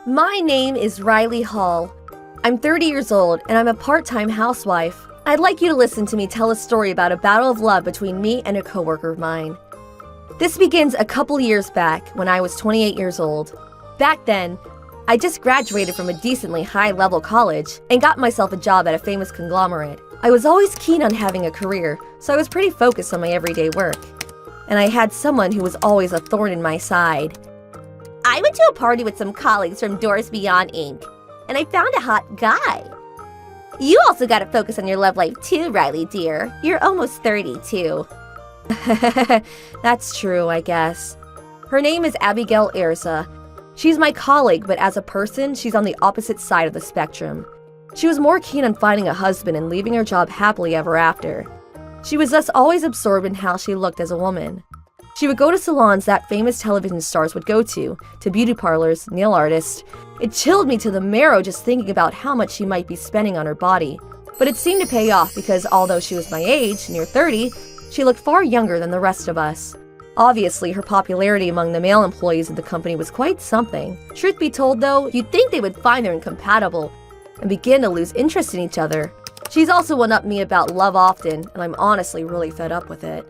My name is Riley Hall. I'm 30 years old and I'm a part-time housewife. I'd like you to listen to me tell a story about a battle of love between me and a coworker of mine. This begins a couple years back when I was 28 years old. Back then, I just graduated from a decently high-level college and got myself a job at a famous conglomerate. I was always keen on having a career, so I was pretty focused on my everyday work. And I had someone who was always a thorn in my side. I went to a party with some colleagues from Doors Beyond Inc., and I found a hot guy. You also gotta focus on your love life too, Riley dear. You're almost 30 too. That's true, I guess. Her name is Abigail. She's my colleague, but as a person, she's on the opposite side of the spectrum. She was more keen on finding a husband and leaving her job happily ever after. She was thus always absorbed in how she looked as a woman. She would go to salons that famous television stars would go to beauty parlors, nail artists. It chilled me to the marrow just thinking about how much she might be spending on her body. But it seemed to pay off because although she was my age, near 30, she looked far younger than the rest of us. Obviously, her popularity among the male employees of the company was quite something. Truth be told though, you'd think they would find her incompatible and begin to lose interest in each other. She's also one-upped me about love often, and I'm honestly really fed up with it.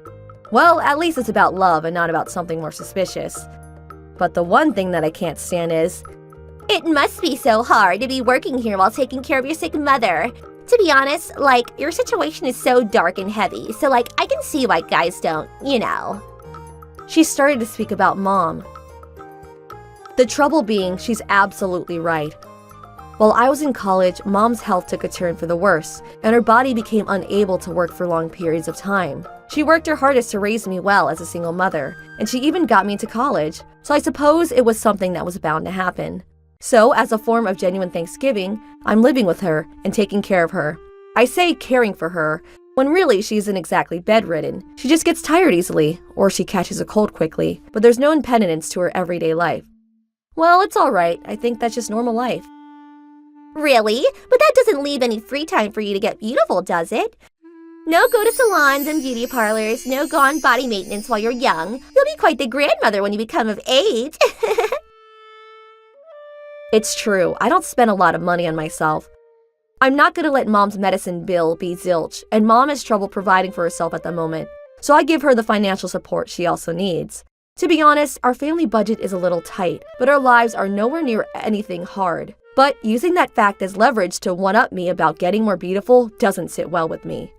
Well, at least it's about love and not about something more suspicious. But the one thing that I can't stand is, it must be so hard to be working here while taking care of your sick mother. To be honest, your situation is so dark and heavy, so I can see why guys don't, you know. She started to speak about Mom. The trouble being, she's absolutely right. While I was in college, Mom's health took a turn for the worse, and her body became unable to work for long periods of time. She worked her hardest to raise me well as a single mother, and she even got me into college, so I suppose it was something that was bound to happen. So, as a form of genuine thanksgiving, I'm living with her and taking care of her. I say caring for her, when really she isn't exactly bedridden. She just gets tired easily, or she catches a cold quickly, but there's no impediments to her everyday life. Well, it's alright, I think that's just normal life. Really? But that doesn't leave any free time for you to get beautiful, does it? No go to salons and beauty parlors, no go on body maintenance while you're young. You'll be quite the grandmother when you become of age. It's true, I don't spend a lot of money on myself. I'm not gonna let Mom's medicine bill be zilch, and Mom has trouble providing for herself at the moment, so I give her the financial support she also needs. To be honest, our family budget is a little tight, but our lives are nowhere near anything hard. But using that fact as leverage to one-up me about getting more beautiful doesn't sit well with me.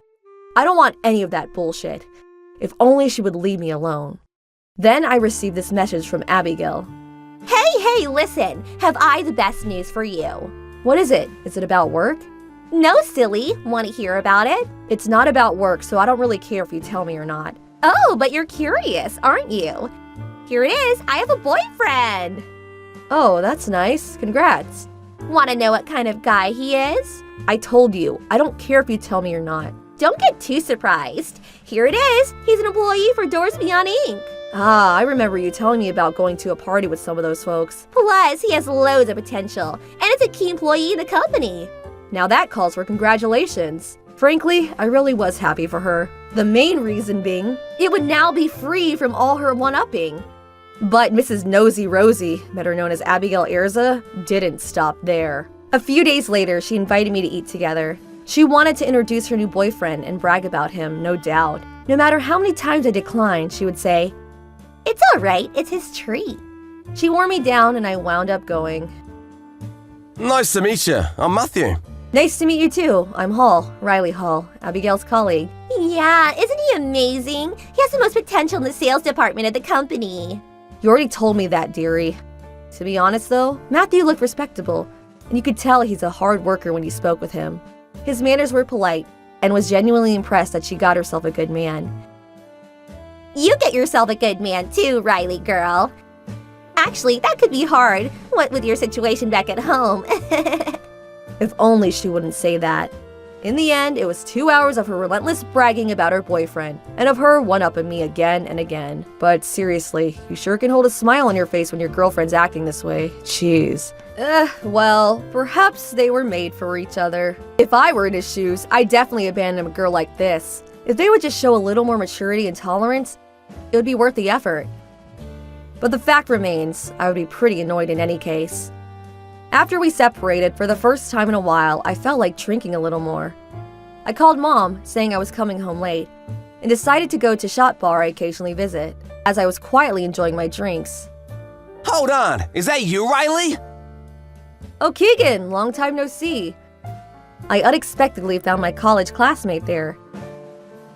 I don't want any of that bullshit. If only she would leave me alone. Then I received this message from Abigail. Hey, listen, have I the best news for you. What is it? Is it about work? No, silly. Want to hear about it? It's not about work, so I don't really care if you tell me or not. Oh, but you're curious, aren't you? Here it is, I have a boyfriend. Oh, that's nice. Congrats. Want to know what kind of guy he is? I told you, I don't care if you tell me or not. Don't get too surprised. Here it is. He's an employee for Doors Beyond Inc. Ah, I remember you telling me about going to a party with some of those folks. Plus, he has loads of potential, and is a key employee in the company. Now that calls for congratulations. Frankly, I really was happy for her. The main reason being, it would now be free from all her one-upping. But Mrs. Nosy Rosie, better known as Abigail, didn't stop there. A few days later, she invited me to eat together. She wanted to introduce her new boyfriend and brag about him, no doubt. No matter how many times I declined, she would say, "It's all right, it's his treat." She wore me down and I wound up going. Nice to meet you. I'm Matthew. Nice to meet you too. I'm Hall, Riley Hall, Abigail's colleague. Yeah, isn't he amazing? He has the most potential in the sales department of the company. You already told me that, dearie. To be honest though, Matthew looked respectable, and you could tell he's a hard worker when you spoke with him. His manners were polite, and was genuinely impressed that she got herself a good man. You get yourself a good man too, Riley girl. Actually, that could be hard, what with your situation back at home. If only she wouldn't say that. In the end, it was 2 hours of her relentless bragging about her boyfriend, and of her one-upping me again and again. But seriously, you sure can hold a smile on your face when your girlfriend's acting this way. Jeez. Well, perhaps they were made for each other. If I were in his shoes, I'd definitely abandon a girl like this. If they would just show a little more maturity and tolerance, it would be worth the effort. But the fact remains, I would be pretty annoyed in any case. After we separated, for the first time in a while, I felt like drinking a little more. I called Mom, saying I was coming home late, and decided to go to shop bar I occasionally visit, as I was quietly enjoying my drinks. Hold on, is that you, Riley? Oh, Keegan, long time no see. I unexpectedly found my college classmate there.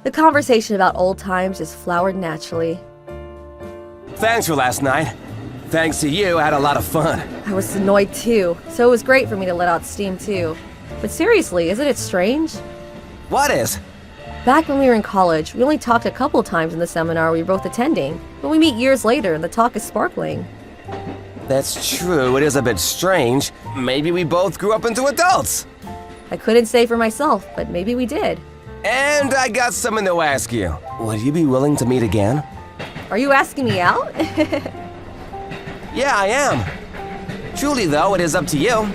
The conversation about old times just flowered naturally. Thanks for last night. Thanks to you, I had a lot of fun. I was annoyed too, so it was great for me to let out steam too. But seriously, isn't it strange? What is? Back when we were in college, we only talked a couple times in the seminar we were both attending, but we meet years later and the talk is sparkling. That's true, it is a bit strange. Maybe we both grew up into adults. I couldn't say for myself, but maybe we did. And I got something to ask you. Would you be willing to meet again? Are you asking me out? Yeah, I am. Truly, though, it is up to you.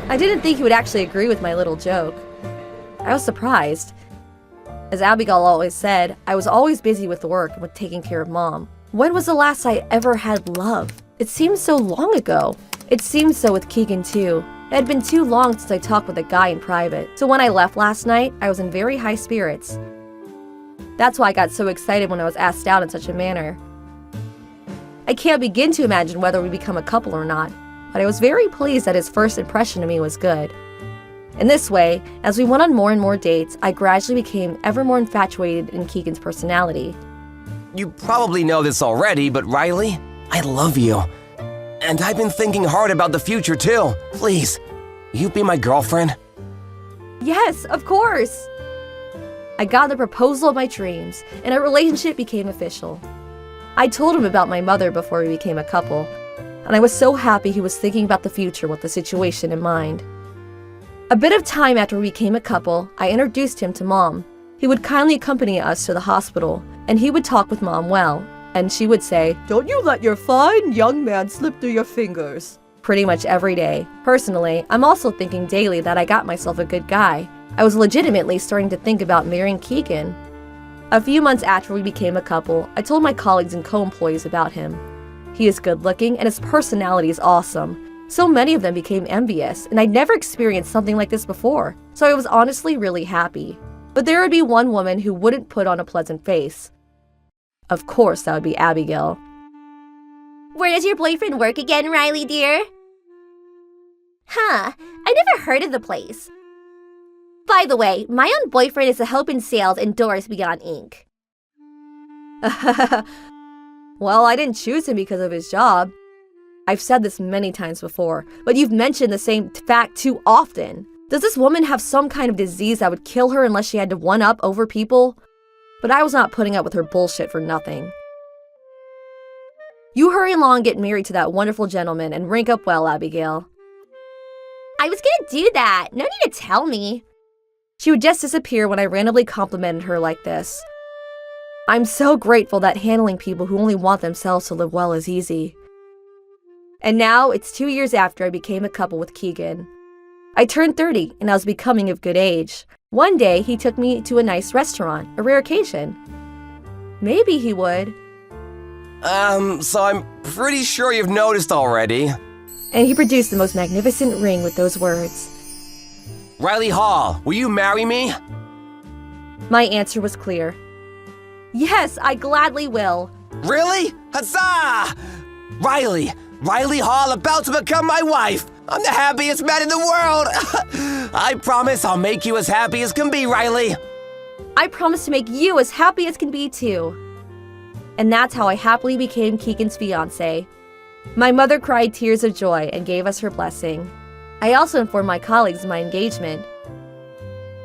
I didn't think he would actually agree with my little joke. I was surprised. As Abigail always said, I was always busy with work and with taking care of Mom. When was the last I ever had love? It seems so long ago. It seemed so with Keegan too. It had been too long since I talked with a guy in private, so when I left last night, I was in very high spirits. That's why I got so excited when I was asked out in such a manner. I can't begin to imagine whether we become a couple or not, but I was very pleased that his first impression of me was good. In this way, as we went on more and more dates, I gradually became ever more infatuated in Keegan's personality. You probably know this already, but Riley, I love you. And I've been thinking hard about the future too. Please, you be my girlfriend? Yes, of course! I got the proposal of my dreams, and our relationship became official. I told him about my mother before we became a couple, and I was so happy he was thinking about the future with the situation in mind. A bit of time after we became a couple, I introduced him to Mom. He would kindly accompany us to the hospital, and he would talk with Mom well, and she would say, "Don't you let your fine young man slip through your fingers," pretty much every day. Personally, I'm also thinking daily that I got myself a good guy. I was legitimately starting to think about marrying Keegan. A few months after we became a couple, I told my colleagues and co-employees about him. He is good-looking and his personality is awesome. So many of them became envious, and I'd never experienced something like this before, so I was honestly really happy. But there would be one woman who wouldn't put on a pleasant face. Of course, that would be Abigail. Where does your boyfriend work again, Riley dear? Huh, I never heard of the place. By the way, my own boyfriend is a hope in sales and Doors Beyond Inc. Well, I didn't choose him because of his job. I've said this many times before, but you've mentioned the same fact too often. Does this woman have some kind of disease that would kill her unless she had to one-up over people? But I was not putting up with her bullshit for nothing. You hurry along and get married to that wonderful gentleman and rank up well, Abigail. I was gonna do that. No need to tell me. She would just disappear when I randomly complimented her like this. I'm so grateful that handling people who only want themselves to live well is easy. And now, it's 2 years after I became a couple with Keegan. I turned 30 and I was becoming of good age. One day, he took me to a nice restaurant, a rare occasion. Maybe he would. So I'm pretty sure you've noticed already. And he produced the most magnificent ring with those words. Riley Hall, will you marry me? My answer was clear. Yes, I gladly will. Really? Huzzah! Riley Hall about to become my wife. I'm the happiest man in the world. I promise I'll make you as happy as can be, Riley. I promise to make you as happy as can be too. And that's how I happily became Keegan's fiancé. My mother cried tears of joy and gave us her blessing. I also informed my colleagues of my engagement.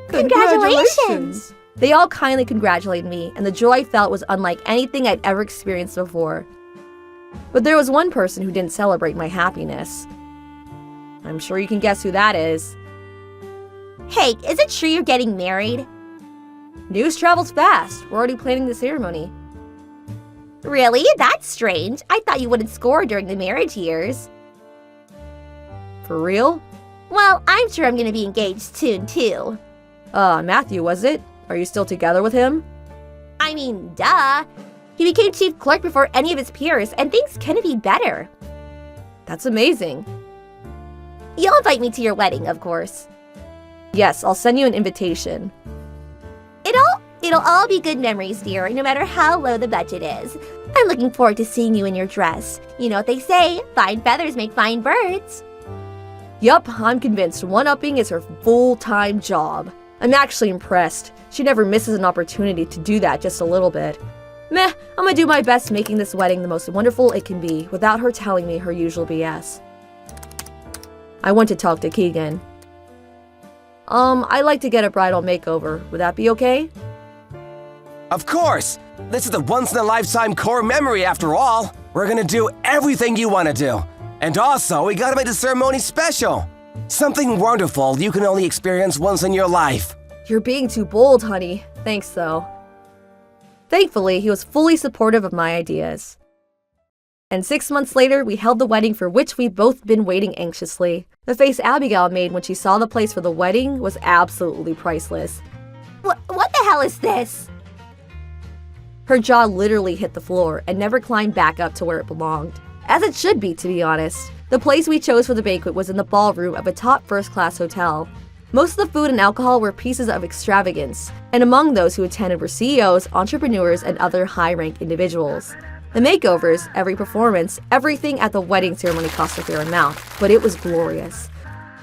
Congratulations! They all kindly congratulated me, and the joy I felt was unlike anything I'd ever experienced before. But there was one person who didn't celebrate my happiness. I'm sure you can guess who that is. Hey, is it true you're getting married? News travels fast. We're already planning the ceremony. Really? That's strange. I thought you wouldn't score during the marriage years. For real? Well, I'm sure I'm gonna be engaged soon, too. Matthew, was it? Are you still together with him? I mean, duh. He became chief clerk before any of his peers, and things couldn't be better. That's amazing. You'll invite me to your wedding, of course. Yes, I'll send you an invitation. It'll all be good memories, dear, no matter how low the budget is. I'm looking forward to seeing you in your dress. You know what they say, fine feathers make fine birds. Yup, I'm convinced one-upping is her full-time job. I'm actually impressed. She never misses an opportunity to do that just a little bit. Meh, I'm gonna do my best making this wedding the most wonderful it can be without her telling me her usual BS. I went to talk to Keegan. I'd like to get a bridal makeover. Would that be okay? Of course! This is a once-in-a-lifetime core memory after all. We're gonna do everything you want to do. And also, we gotta make the ceremony special. Something wonderful you can only experience once in your life. You're being too bold, honey. Thanks, though. Thankfully, he was fully supportive of my ideas. And 6 months later, we held the wedding for which we'd both been waiting anxiously. The face Abigail made when she saw the place for the wedding was absolutely priceless. What the hell is this? Her jaw literally hit the floor and never climbed back up to where it belonged. As it should be, to be honest. The place we chose for the banquet was in the ballroom of a top first-class hotel. Most of the food and alcohol were pieces of extravagance, and among those who attended were CEOs, entrepreneurs, and other high-rank individuals. The makeovers, every performance, everything at the wedding ceremony cost a fair amount, but it was glorious.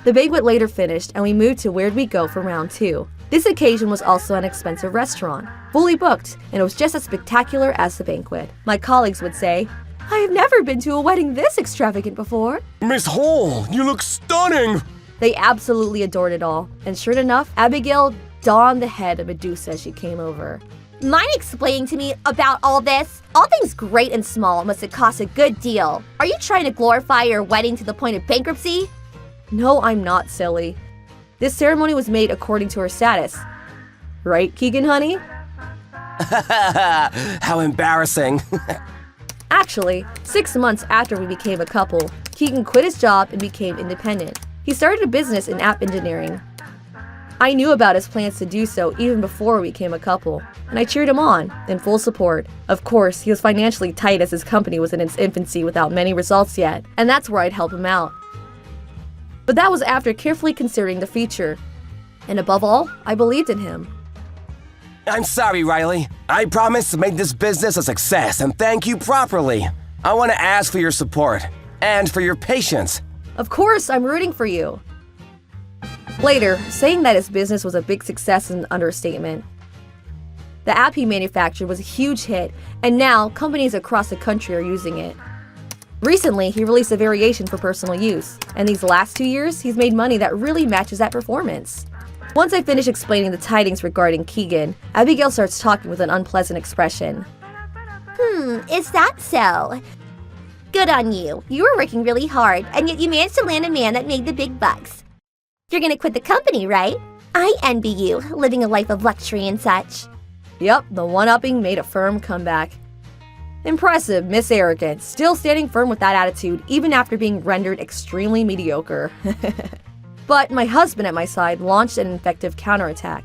The banquet later finished, and we moved to Where'd We Go for round 2. This occasion was also an expensive restaurant, fully booked, and it was just as spectacular as the banquet. My colleagues would say, "I have never been to a wedding this extravagant before." Miss Hall, you look stunning! They absolutely adored it all, and sure enough, Abigail donned the head of Medusa as she came over. Mind explaining to me about all this? All things great and small must have cost a good deal. Are you trying to glorify your wedding to the point of bankruptcy? No, I'm not, silly. This ceremony was made according to her status. Right, Keegan, honey? How embarrassing. Actually, 6 months after we became a couple, Keegan quit his job and became independent. He started a business in app engineering. I knew about his plans to do so even before we became a couple, and I cheered him on, in full support. Of course, he was financially tight as his company was in its infancy without many results yet, and that's where I'd help him out. But that was after carefully considering the future. And above all, I believed in him. I'm sorry, Riley. I promise to make this business a success and thank you properly. I want to ask for your support and for your patience. Of course, I'm rooting for you. Later, saying that his business was a big success is an understatement. The app he manufactured was a huge hit, and now companies across the country are using it. Recently, he released a variation for personal use, and these last 2 years, he's made money that really matches that performance. Once I finish explaining the tidings regarding Keegan, Abigail starts talking with an unpleasant expression. Is that so? Good on you. You were working really hard, and yet you managed to land a man that made the big bucks. You're gonna quit the company, right? I envy you, living a life of luxury and such. Yep, the one-upping made a firm comeback. Impressive, Miss Arrogant, still standing firm with that attitude even after being rendered extremely mediocre. But my husband at my side launched an effective counterattack.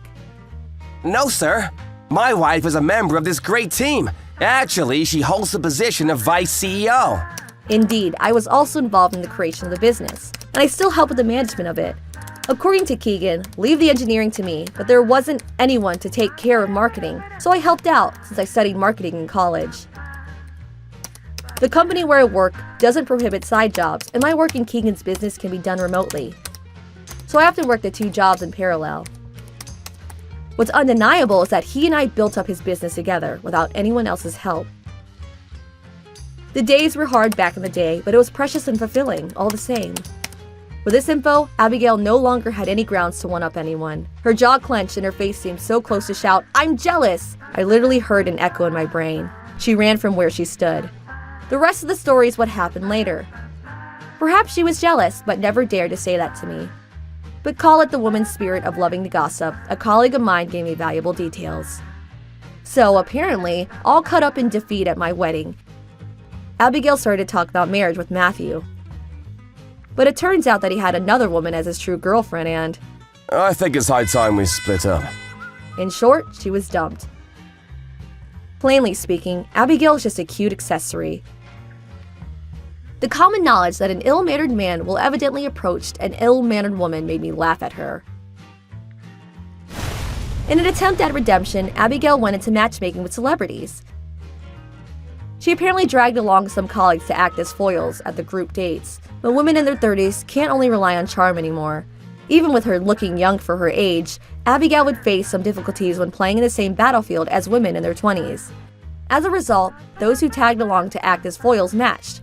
No, sir. My wife is a member of this great team. Actually, she holds the position of vice CEO. Indeed, I was also involved in the creation of the business, and I still help with the management of it. According to Keegan, leave the engineering to me, but there wasn't anyone to take care of marketing, so I helped out since I studied marketing in college. The company where I work doesn't prohibit side jobs, and my work in Keegan's business can be done remotely. So I often work the 2 jobs in parallel. What's undeniable is that he and I built up his business together without anyone else's help. The days were hard back in the day, but it was precious and fulfilling, all the same. With this info, Abigail no longer had any grounds to one-up anyone. Her jaw clenched and her face seemed so close to shout, "I'm jealous!" I literally heard an echo in my brain. She ran from where she stood. The rest of the story is what happened later. Perhaps she was jealous, but never dared to say that to me. But call it the woman's spirit of loving to gossip, a colleague of mine gave me valuable details. So, apparently, all caught up in defeat at my wedding, Abigail started to talk about marriage with Matthew. But it turns out that he had another woman as his true girlfriend and, I think it's high time we split up. in short, she was dumped. Plainly speaking, Abigail is just a cute accessory. The common knowledge that an ill-mannered man will evidently approach an ill-mannered woman made me laugh at her. In an attempt at redemption, Abigail went into matchmaking with celebrities. She apparently dragged along some colleagues to act as foils at the group dates, but women in their 30s can't only rely on charm anymore. Even with her looking young for her age, Abigail would face some difficulties when playing in the same battlefield as women in their 20s. As a result, those who tagged along to act as foils matched,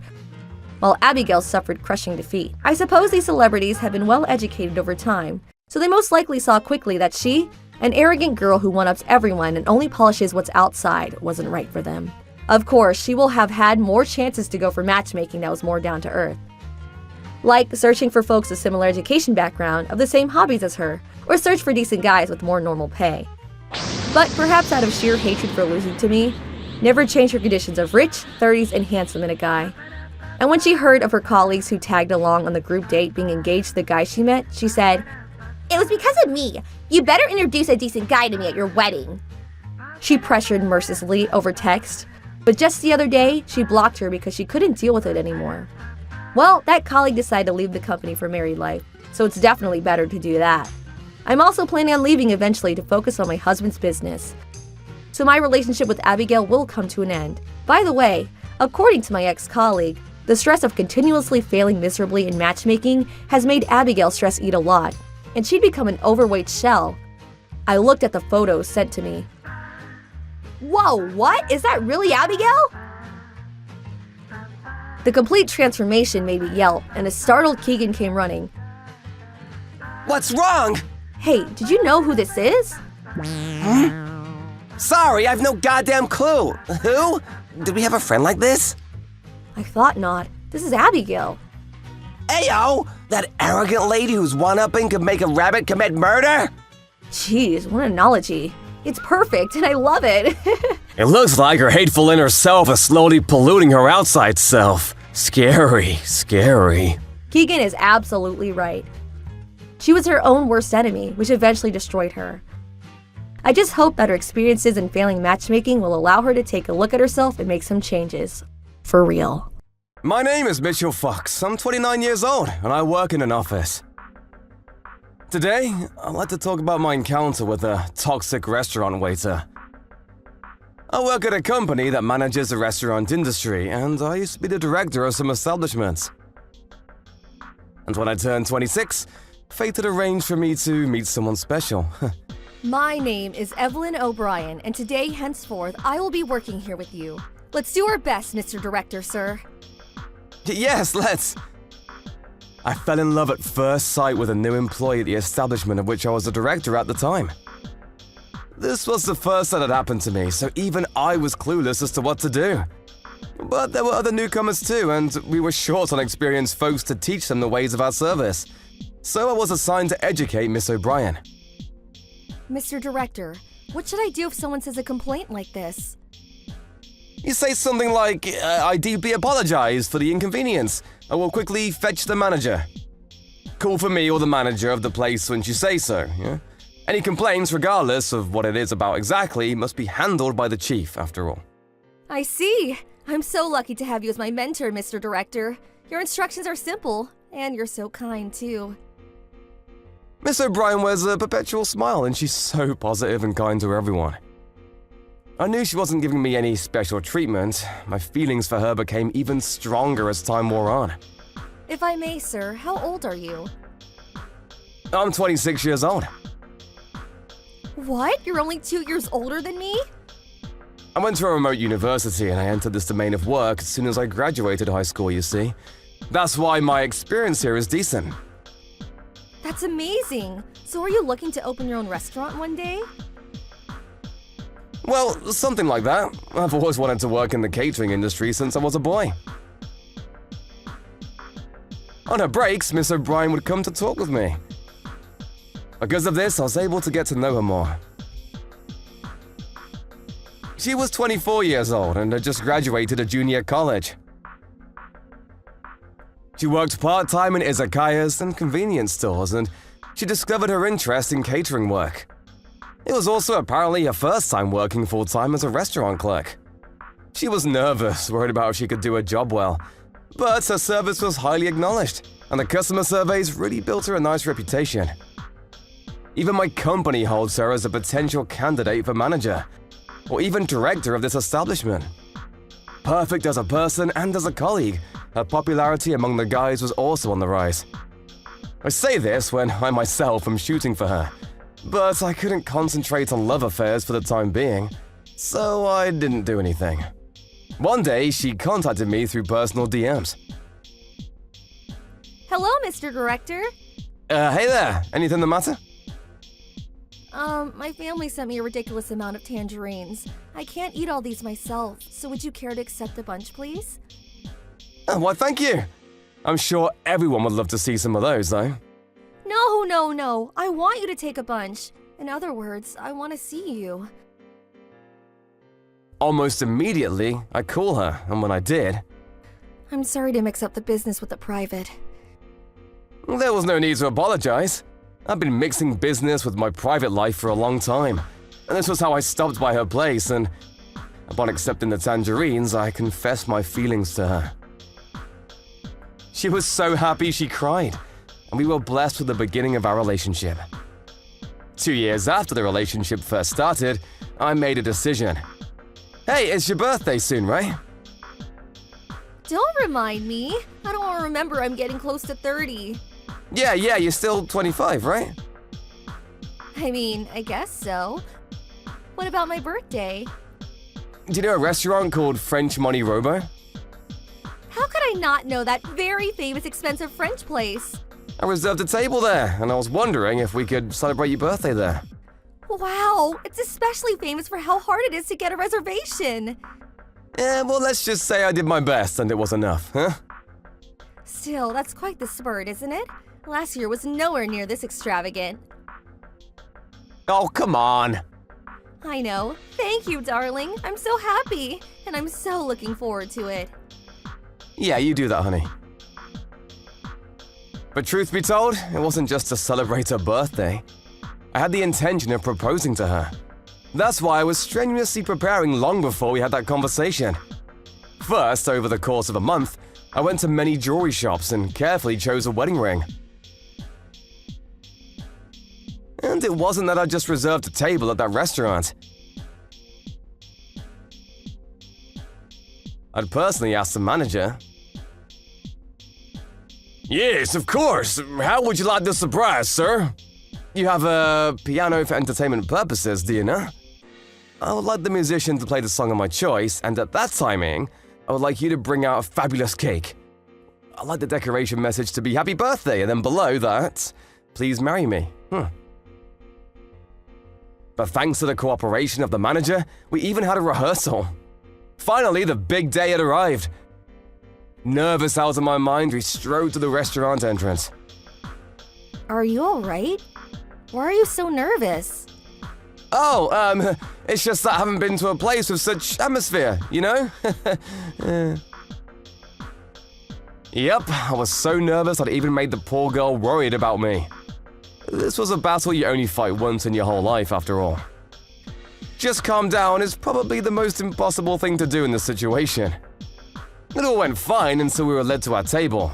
while Abigail suffered crushing defeat. I suppose these celebrities have been well educated over time, so they most likely saw quickly that she, an arrogant girl who one-ups everyone and only polishes what's outside, wasn't right for them. Of course, she will have had more chances to go for matchmaking that was more down to earth, like searching for folks with similar education background of the same hobbies as her, or search for decent guys with more normal pay. But perhaps out of sheer hatred for losing to me, never changed her conditions of rich, 30s, and handsome in a guy. And when she heard of her colleagues who tagged along on the group date being engaged to the guy she met, she said, It was because of me. You better introduce a decent guy to me at your wedding. She pressured mercilessly over text, but just the other day, she blocked her because she couldn't deal with it anymore. Well, that colleague decided to leave the company for married life, so it's definitely better to do that. I'm also planning on leaving eventually to focus on my husband's business, so my relationship with Abigail will come to an end. By the way, according to my ex-colleague, the stress of continuously failing miserably in matchmaking has made Abigail stress eat a lot, and she'd become an overweight shell. I looked at the photos sent to me. Whoa, what? Is that really Abigail? The complete transformation made me yelp, and a startled Keegan came running. What's wrong? Hey, did you know who this is? Sorry, I've no goddamn clue. Who? Did we have a friend like this? I thought not. This is Abigail. Ayo! That arrogant lady who's one-upping could make a rabbit commit murder? Jeez, what an analogy. It's perfect, and I love it. It looks like her hateful inner self is slowly polluting her outside self. Scary, scary. Keegan is absolutely right. She was her own worst enemy, which eventually destroyed her. I just hope that her experiences in failing matchmaking will allow her to take a look at herself and make some changes. For real. My name is Mitchell Fox. I'm 29 years old, and I work in an office. Today, I'd like to talk about my encounter with a toxic restaurant waiter. I work at a company that manages the restaurant industry, and I used to be the director of some establishments. And when I turned 26, fate had arranged for me to meet someone special. My name is Evelyn O'Brien, and today, henceforth, I will be working here with you. Let's do our best, Mr. Director, sir. Yes, let's. I fell in love at first sight with a new employee at the establishment of which I was the director at the time. This was the first that had happened to me, so even I was clueless as to what to do. But there were other newcomers too, and we were short on experienced folks to teach them the ways of our service. So I was assigned to educate Miss O'Brien. Mr. Director, what should I do if someone says a complaint like this? You say something like, I deeply apologize for the inconvenience. I will quickly fetch the manager. Call for me or the manager of the place when you say so, yeah? Any complaints, regardless of what it is about exactly, must be handled by the chief, after all. I see. I'm so lucky to have you as my mentor, Mr. Director. Your instructions are simple, and you're so kind, too. Miss O'Brien wears a perpetual smile, and she's so positive and kind to everyone. I knew she wasn't giving me any special treatment. My feelings for her became even stronger as time wore on. If I may, sir, how old are you? I'm 26 years old. What? You're only 2 years older than me? I went to a remote university and I entered this domain of work as soon as I graduated high school, you see. That's why my experience here is decent. That's amazing. So are you looking to open your own restaurant one day? Well, something like that. I've always wanted to work in the catering industry since I was a boy. On her breaks, Miss O'Brien would come to talk with me. Because of this, I was able to get to know her more. She was 24 years old and had just graduated a junior college. She worked part-time in izakayas and convenience stores, and she discovered her interest in catering work. It was also apparently her first time working full-time as a restaurant clerk. She was nervous, worried about if she could do her job well, But her service was highly acknowledged, and the customer surveys really built her a nice reputation. Even my company holds her as a potential candidate for manager, or even director of this establishment. Perfect as a person and as a colleague, her popularity among the guys was also on the rise. I say this when I myself am shooting for her, but I couldn't concentrate on love affairs for the time being, so I didn't do anything. One day, she contacted me through personal DMs. Hello, Mr. Director. Hey there, anything the matter? My family sent me a ridiculous amount of tangerines. I can't eat all these myself, so would you care to accept a bunch, please? Why, thank you. I'm sure everyone would love to see some of those, though. No. I want you to take a bunch. In other words, I want to see you. Almost immediately, I call her, and when I did, I'm sorry to mix up the business with the private. there was no need to apologize. I've been mixing business with my private life for a long time, and this was how I stopped by her place, and upon accepting the tangerines, I confessed my feelings to her. She was so happy she cried, and we were blessed with the beginning of our relationship. 2 years after the relationship first started, I made a decision. Hey, it's your birthday soon, right? Don't remind me. I don't want to remember I'm getting close to 30. Yeah, you're still 25, right? I mean, I guess so. What about my birthday? Do you know a restaurant called French MoniRobo? How could I not know that very famous expensive French place? I reserved a table there, and I was wondering if we could celebrate your birthday there. Wow, it's especially famous for how hard it is to get a reservation. Well, let's just say I did my best and it was enough, huh? Still, that's quite the spurt, isn't it? Last year was nowhere near this extravagant. Oh, come on. I know. Thank you, darling. I'm so happy, and I'm so looking forward to it. Yeah, you do that, honey. But truth be told, it wasn't just to celebrate her birthday. I had the intention of proposing to her. That's why I was strenuously preparing long before we had that conversation. First, over the course of a month, I went to many jewelry shops and carefully chose a wedding ring. And it wasn't that I just reserved a table at that restaurant. I'd personally asked the manager. Yes, of course. How would you like the surprise, sir? You have a piano for entertainment purposes, do you know? I would like the musician to play the song of my choice, and at that timing, I would like you to bring out a fabulous cake. I'd like the decoration message to be happy birthday, and then below that, please marry me. But thanks to the cooperation of the manager, we even had a rehearsal. Finally, the big day had arrived. Nervous out of my mind, we strode to the restaurant entrance. Are you alright? Why are you so nervous? Oh, it's just that I haven't been to a place with such atmosphere, you know? Yep, I was so nervous I'd even made the poor girl worried about me. This was a battle you only fight once in your whole life, after all. Just calm down is probably the most impossible thing to do in this situation. It all went fine until we were led to our table,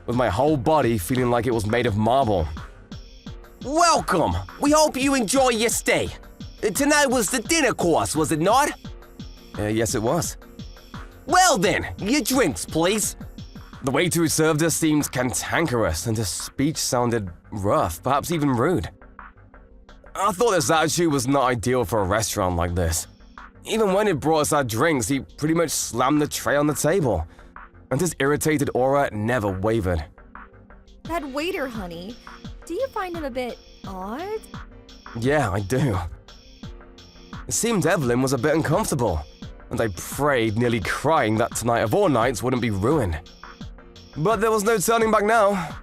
with my whole body feeling like it was made of marble. Welcome! We hope you enjoy your stay. Tonight was the dinner course, was it not? Yes, it was. Well then, your drinks, please. The waiter who served us seemed cantankerous, and his speech sounded rough, perhaps even rude. I thought his attitude was not ideal for a restaurant like this. Even when he brought us our drinks, he pretty much slammed the tray on the table, and his irritated aura never wavered. That waiter, honey, do you find him a bit odd? Yeah, I do. It seemed Evelyn was a bit uncomfortable, and I prayed, nearly crying, that tonight of all nights wouldn't be ruined. But there was no turning back now.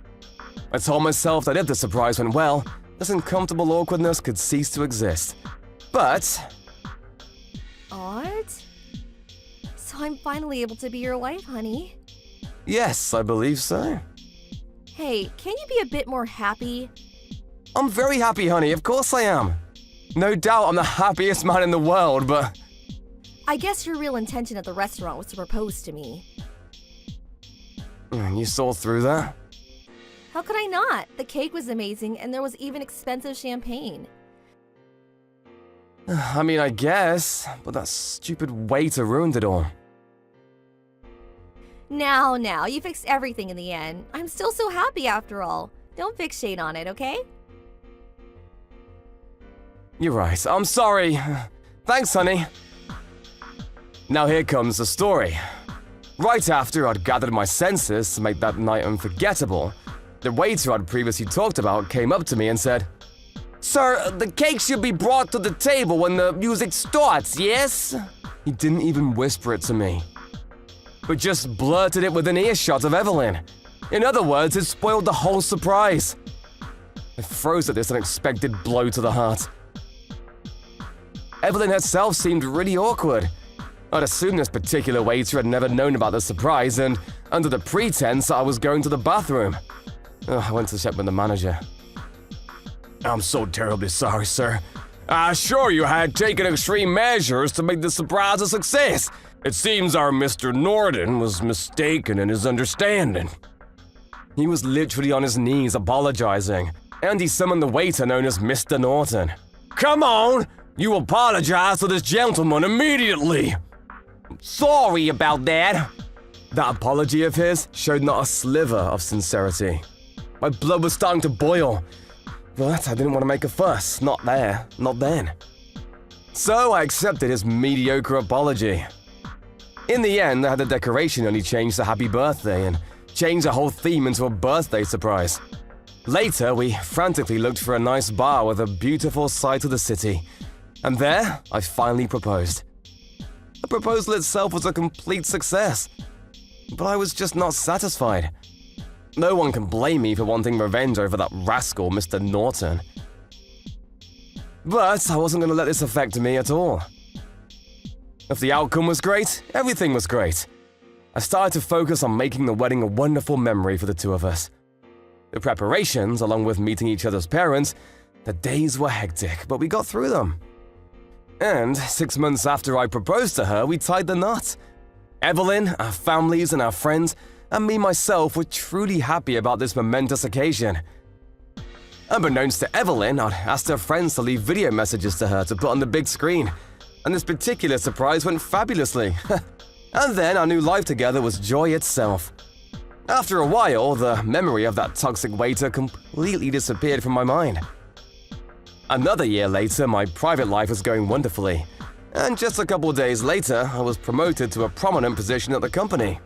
I told myself that if the surprise went well, this uncomfortable awkwardness could cease to exist. But Odd? So I'm finally able to be your wife, honey. yes, I believe so. Hey, can you be a bit more happy? I'm very happy, honey, of course I am. No doubt I'm the happiest man in the world, but I guess your real intention at the restaurant was to propose to me. You saw through that? How could I not? The cake was amazing and there was even expensive champagne. I mean, I guess, but that stupid waiter ruined it all. Now, you fixed everything in the end. I'm still so happy after all. Don't fixate on it, okay? You're right, I'm sorry. Thanks, honey. Now here comes the story. Right after I'd gathered my senses to make that night unforgettable, the waiter I'd previously talked about came up to me and said, "Sir, the cake should be brought to the table when the music starts, yes?" He didn't even whisper it to me, but just blurted it within earshot of Evelyn. In other words, it spoiled the whole surprise. I froze at this unexpected blow to the heart. Evelyn herself seemed really awkward. I'd assumed this particular waiter had never known about the surprise, and under the pretense that I was going to the bathroom. I went to check with the manager. "I'm so terribly sorry, sir. I assure you I had taken extreme measures to make the surprise a success. It seems our Mr. Norton was mistaken in his understanding." He was literally on his knees apologizing, and he summoned the waiter known as Mr. Norton. "Come on! You apologize to this gentleman immediately!" "Sorry about that." That apology of his showed not a sliver of sincerity. My blood was starting to boil, but I didn't want to make a fuss. Not there, not then. So I accepted his mediocre apology. In the end, I had the decoration only changed to happy birthday and changed the whole theme into a birthday surprise. Later, we frantically looked for a nice bar with a beautiful sight of the city. And there, I finally proposed. The proposal itself was a complete success, but I was just not satisfied. No one can blame me for wanting revenge over that rascal, Mr. Norton. But I wasn't going to let this affect me at all. If the outcome was great, everything was great. I started to focus on making the wedding a wonderful memory for the two of us. The preparations, along with meeting each other's parents, the days were hectic, but we got through them. And 6 months after I proposed to her, we tied the knot. Evelyn, our families, and our friends, and me myself were truly happy about this momentous occasion. Unbeknownst to Evelyn, I'd asked her friends to leave video messages to her to put on the big screen, and this particular surprise went fabulously. And then our new life together was joy itself. After a while, the memory of that toxic waiter completely disappeared from my mind. Another year later, my private life was going wonderfully, and just a couple of days later, I was promoted to a prominent position at the company.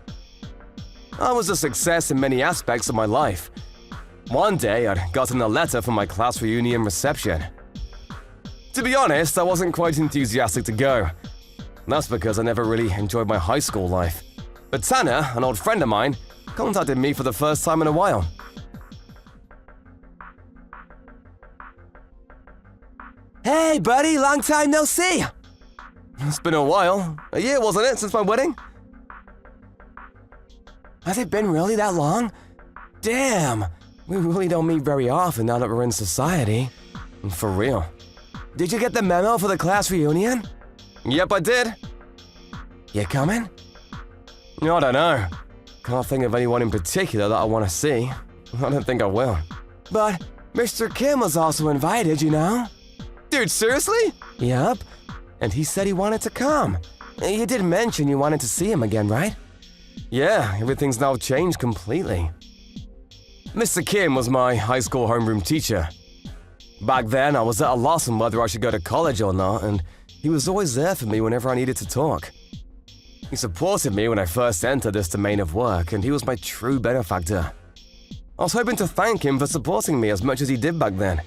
I was a success in many aspects of my life. One day, I'd gotten a letter from my class reunion reception. To be honest, I wasn't quite enthusiastic to go. That's because I never really enjoyed my high school life. But Tanner, an old friend of mine, contacted me for the first time in a while. Hey, buddy, long time no see. It's been a while. A year, wasn't it, since my wedding? Has it been really that long? Damn, we really don't meet very often now that we're in society. For real. Did you get the memo for the class reunion? Yep, I did. You coming? I don't know. Can't think of anyone in particular that I want to see. I don't think I will. But Mr. Kim was also invited, you know? Dude, seriously? Yep, and he said he wanted to come. You did mention you wanted to see him again, right? Yeah, everything's now changed completely. Mr. Kim was my high school homeroom teacher. Back then, I was at a loss on whether I should go to college or not, and he was always there for me whenever I needed to talk. He supported me when I first entered this domain of work, and he was my true benefactor. I was hoping to thank him for supporting me as much as he did back then.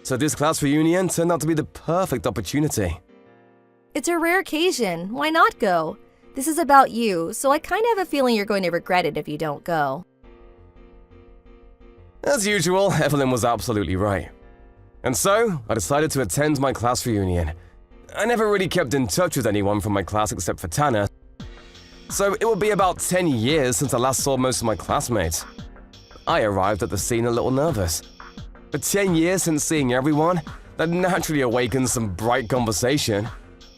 So this class reunion turned out to be the perfect opportunity. It's a rare occasion. Why not go? This is about you, so I kind of have a feeling you're going to regret it if you don't go. As usual, Evelyn was absolutely right. And so, I decided to attend my class reunion. I never really kept in touch with anyone from my class except for Tanner, so it would be about 10 years since I last saw most of my classmates. I arrived at the scene a little nervous. But 10 years since seeing everyone, that naturally awakened some bright conversation,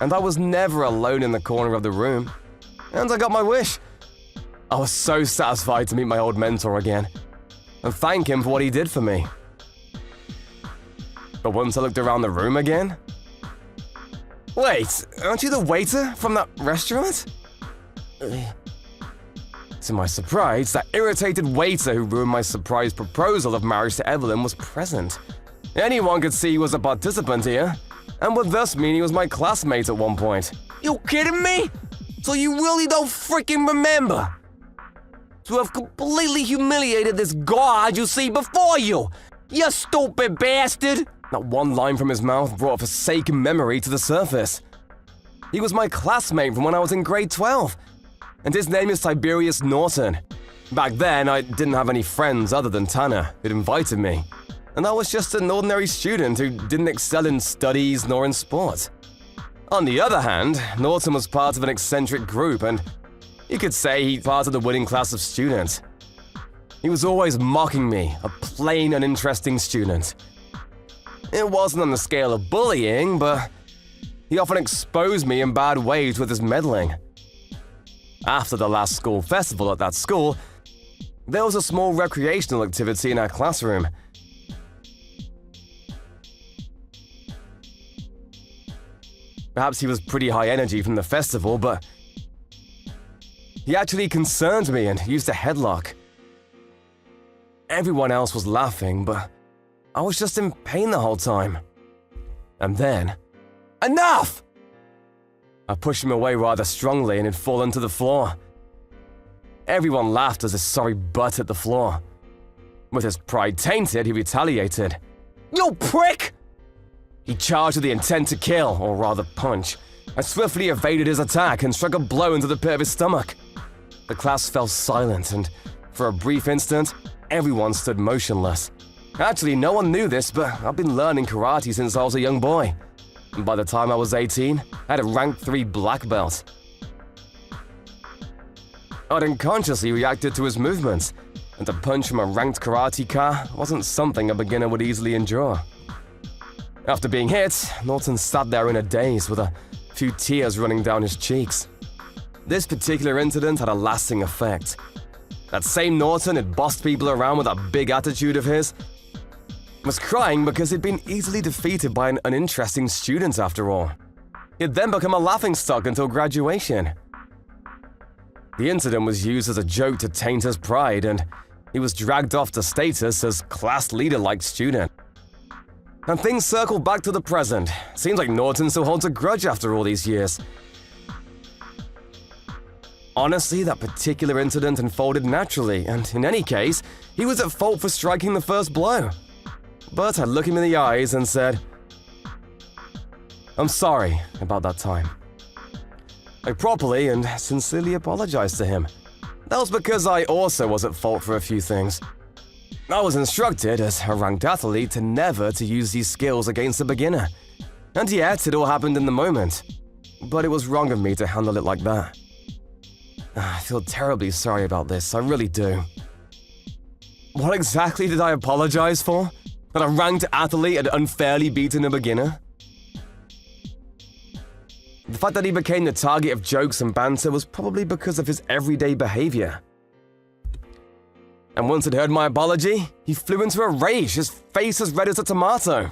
and I was never alone in the corner of the room. And I got my wish. I was so satisfied to meet my old mentor again and thank him for what he did for me. But once I looked around the room again… Wait, aren't you the waiter from that restaurant? To my surprise, that irritated waiter who ruined my surprise proposal of marriage to Evelyn was present. Anyone could see he was a participant here, and would thus mean he was my classmate at one point. You kidding me? So you really don't freaking remember? To have completely humiliated this god you see before you, you stupid bastard! Not one line from his mouth brought a forsaken memory to the surface. He was my classmate from when I was in grade 12, and his name is Tiberius Norton. Back then, I didn't have any friends other than Tanner, who'd invited me, and I was just an ordinary student who didn't excel in studies nor in sport. On the other hand, Norton was part of an eccentric group, and you could say he's part of the winning class of students. He was always mocking me, a plain, uninteresting student. It wasn't on the scale of bullying, but he often exposed me in bad ways with his meddling. After the last school festival at that school, there was a small recreational activity in our classroom. Perhaps he was pretty high energy from the festival, but he actually concerned me and used a headlock. Everyone else was laughing, but I was just in pain the whole time. And then… Enough! I pushed him away rather strongly and he'd fallen to the floor. Everyone laughed as his sorry butt hit the floor. With his pride tainted, he retaliated. You prick! He charged with the intent to kill, or rather punch. I swiftly evaded his attack and struck a blow into the pit of his stomach. The class fell silent and, for a brief instant, everyone stood motionless. Actually, no one knew this, but I've been learning karate since I was a young boy. And by the time I was 18, I had a rank 3 black belt. I'd unconsciously reacted to his movements, and a punch from a ranked karateka wasn't something a beginner would easily endure. After being hit, Norton sat there in a daze with a few tears running down his cheeks. This particular incident had a lasting effect. That same Norton had bossed people around with that big attitude of his was crying because he'd been easily defeated by an uninteresting student after all. He'd then become a laughingstock until graduation. The incident was used as a joke to taint his pride, and he was dragged off to status as class leader-like student. And things circle back to the present. Seems like Norton still holds a grudge after all these years. Honestly, that particular incident unfolded naturally, and in any case, he was at fault for striking the first blow. But I looked him in the eyes and said, "I'm sorry about that time." I properly and sincerely apologized to him. That was because I also was at fault for a few things. I was instructed as a ranked athlete to never to use these skills against a beginner. And yet, it all happened in the moment. But it was wrong of me to handle it like that. I feel terribly sorry about this, I really do. What exactly did I apologize for? That a ranked athlete had unfairly beaten a beginner? The fact that he became the target of jokes and banter was probably because of his everyday behavior. And once he'd heard my apology, he flew into a rage, his face as red as a tomato.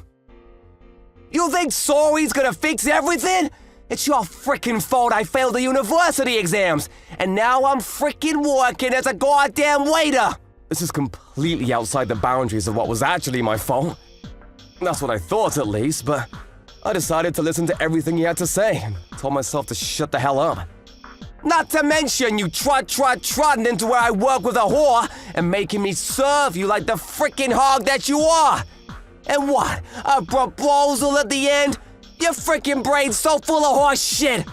You think sorry's gonna fix everything? It's your frickin' fault I failed the university exams, and now I'm frickin' working as a goddamn waiter! This is completely outside the boundaries of what was actually my fault. That's what I thought, at least, but I decided to listen to everything he had to say and told myself to shut the hell up. Not to mention you trotting into where I work with a whore and making me serve you like the frickin' hog that you are! And what, a proposal at the end? Your frickin' brain's so full of horse shit!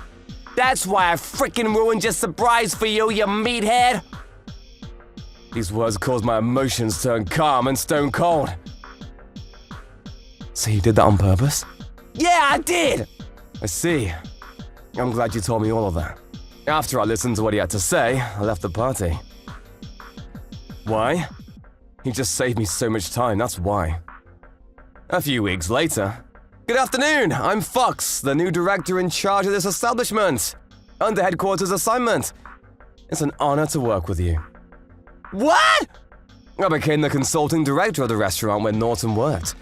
That's why I frickin' ruined your surprise for you, you meathead! These words caused my emotions to turn calm and stone cold. So you did that on purpose? Yeah, I did! I see. I'm glad you told me all of that. After I listened to what he had to say, I left the party. Why? He just saved me so much time, that's why. A few weeks later, "Good afternoon, I'm Fox, the new director in charge of this establishment. Under headquarters assignment. It's an honor to work with you. What? I became the consulting director of the restaurant where Norton worked.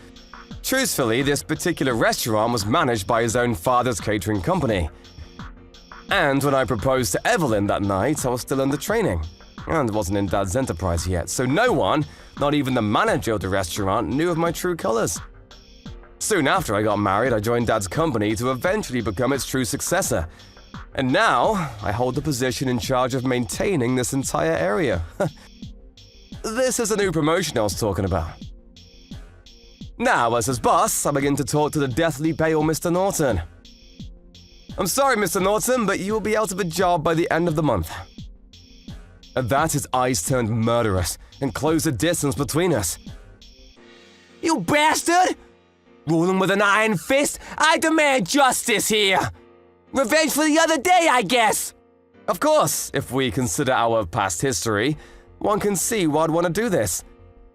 Truthfully, this particular restaurant was managed by his own father's catering company. And when I proposed to Evelyn that night, I was still under training and wasn't in Dad's enterprise yet, so no one, not even the manager of the restaurant, knew of my true colors. Soon after I got married, I joined Dad's company to eventually become its true successor. And now, I hold the position in charge of maintaining this entire area. This is a new promotion I was talking about. Now, as his boss, I begin to talk to the deathly pale Mr. Norton. I'm sorry, Mr. Norton, but you will be out of a job by the end of the month. At that, his eyes turned murderous and closed the distance between us. You bastard! Ruling with an iron fist, I demand justice here! Revenge for the other day, I guess! Of course, if we consider our past history, one can see why I'd want to do this.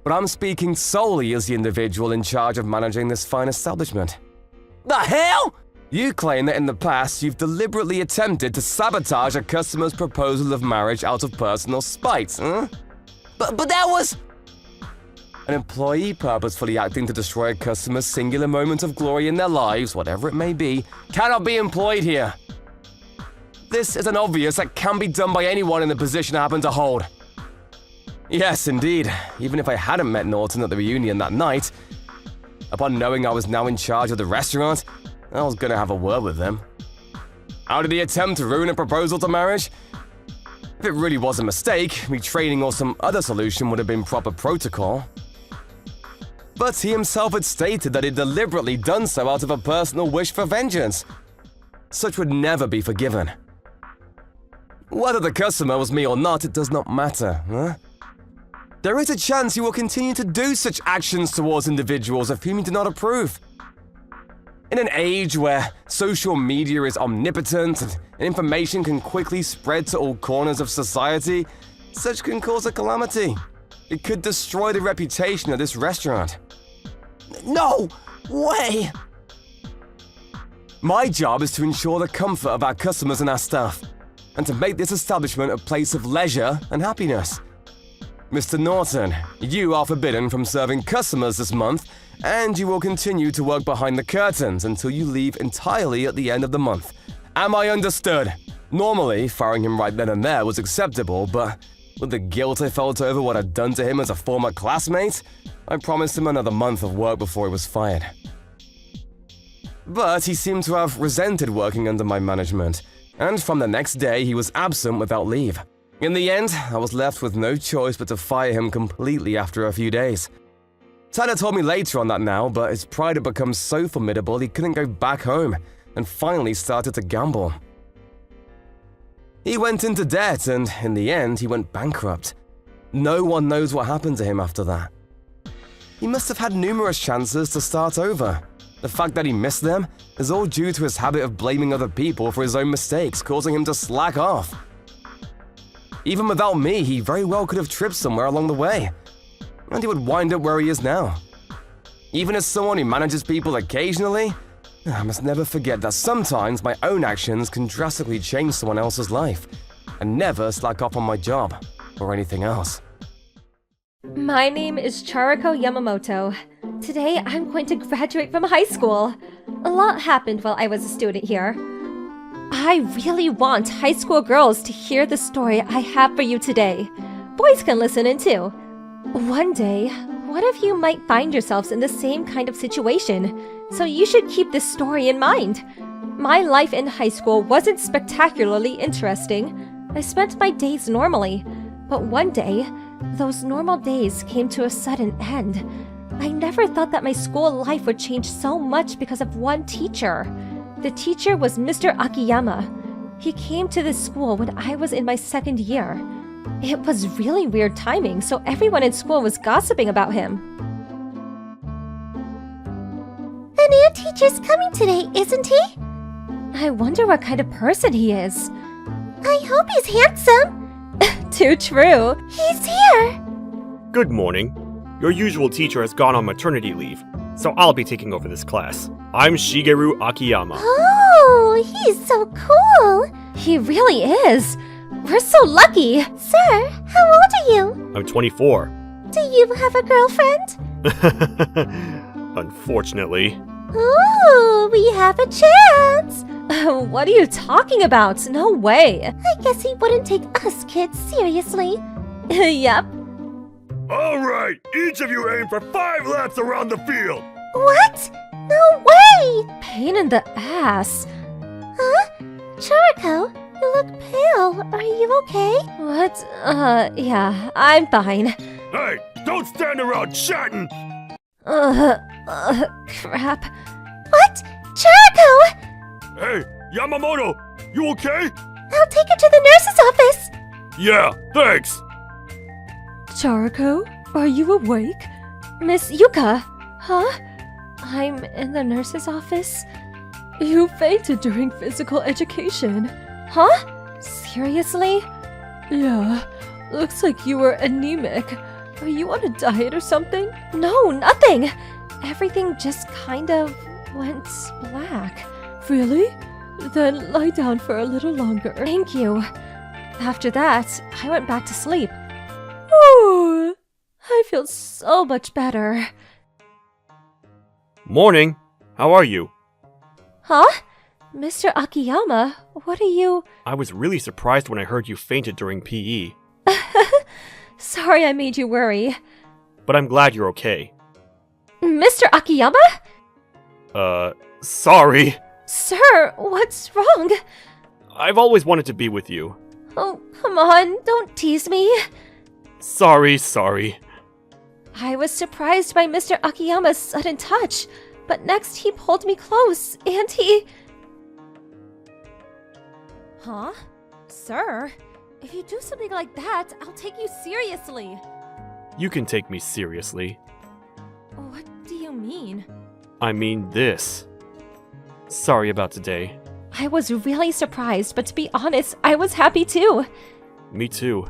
But I'm speaking solely as the individual in charge of managing this fine establishment. The hell? You claim that in the past you've deliberately attempted to sabotage a customer's proposal of marriage out of personal spite, huh? But that was... An employee purposefully acting to destroy a customer's singular moment of glory in their lives, whatever it may be, cannot be employed here. This is an obvious that can be done by anyone in the position I happen to hold. Yes, indeed. Even if I hadn't met Norton at the reunion that night, upon knowing I was now in charge of the restaurant, I was gonna have a word with them. How did he attempt to ruin a proposal to marriage? If it really was a mistake, retraining or some other solution would have been proper protocol. But he himself had stated that he'd deliberately done so out of a personal wish for vengeance. Such would never be forgiven. Whether the customer was me or not, it does not matter, huh? There is a chance he will continue to do such actions towards individuals of whom he do not approve. In an age where social media is omnipotent and information can quickly spread to all corners of society, such can cause a calamity. It could destroy the reputation of this restaurant. No way! My job is to ensure the comfort of our customers and our staff, and to make this establishment a place of leisure and happiness. Mr. Norton, you are forbidden from serving customers this month, and you will continue to work behind the curtains until you leave entirely at the end of the month. Am I understood? Normally, firing him right then and there was acceptable, but with the guilt I felt over what I'd done to him as a former classmate, I promised him another month of work before he was fired. But he seemed to have resented working under my management, and from the next day he was absent without leave. In the end, I was left with no choice but to fire him completely after a few days. Tyler told me later on that now, but his pride had become so formidable he couldn't go back home, and finally started to gamble. He went into debt, and in the end, he went bankrupt. No one knows what happened to him after that. He must have had numerous chances to start over. The fact that he missed them is all due to his habit of blaming other people for his own mistakes, causing him to slack off. Even without me, he very well could have tripped somewhere along the way, and he would wind up where he is now. Even as someone who manages people occasionally, I must never forget that sometimes my own actions can drastically change someone else's life, and never slack off on my job or anything else. My name is Charako Yamamoto. Today I'm going to graduate from high school. A lot happened while I was a student here. I really want high school girls to hear the story I have for you today. Boys can listen in too. One day, one of you might find yourselves in the same kind of situation, so you should keep this story in mind. My life in high school wasn't spectacularly interesting. I spent my days normally, but one day, those normal days came to a sudden end. I never thought that my school life would change so much because of one teacher. The teacher was Mr. Akiyama. He came to this school when I was in my second year. It was really weird timing, so everyone in school was gossiping about him. The new teacher's coming today, isn't he? I wonder what kind of person he is. I hope he's handsome. Too true. He's here. Good morning. Your usual teacher has gone on maternity leave, so I'll be taking over this class. I'm Shigeru Akiyama. Oh, he's so cool. He really is. We're so lucky! Sir, how old are you? I'm 24. Do you have a girlfriend? Unfortunately. Ooh, we have a chance! What are you talking about? No way! I guess he wouldn't take us kids seriously. Yep. Alright, each of you aim for 5 laps around the field. What? No way! Pain in the ass. Huh? Charako, you look pale. Are you okay? What? Yeah, I'm fine. Hey, don't stand around chatting! Crap. What? Charako! Hey, Yamamoto, you okay? I'll take her to the nurse's office. Yeah, thanks. Charako, are you awake? Miss Yuka, huh? I'm in the nurse's office. You fainted during physical education. Huh? Seriously? Yeah, looks like you were anemic. Are you on a diet or something? No, nothing! Everything just kind of went black. Really? Then lie down for a little longer. Thank you. After that, I went back to sleep. Ooh, I feel so much better. Morning. How are you? Huh? Mr. Akiyama, what are you... I was really surprised when I heard you fainted during PE. Sorry I made you worry. But I'm glad you're okay. Mr. Akiyama? Sorry. Sir, what's wrong? I've always wanted to be with you. Oh, come on, don't tease me. Sorry. I was surprised by Mr. Akiyama's sudden touch, but next he pulled me close, and he... Huh? Sir, if you do something like that, I'll take you seriously. You can take me seriously. What do you mean? I mean this. Sorry about today. I was really surprised, but to be honest, I was happy too. Me too.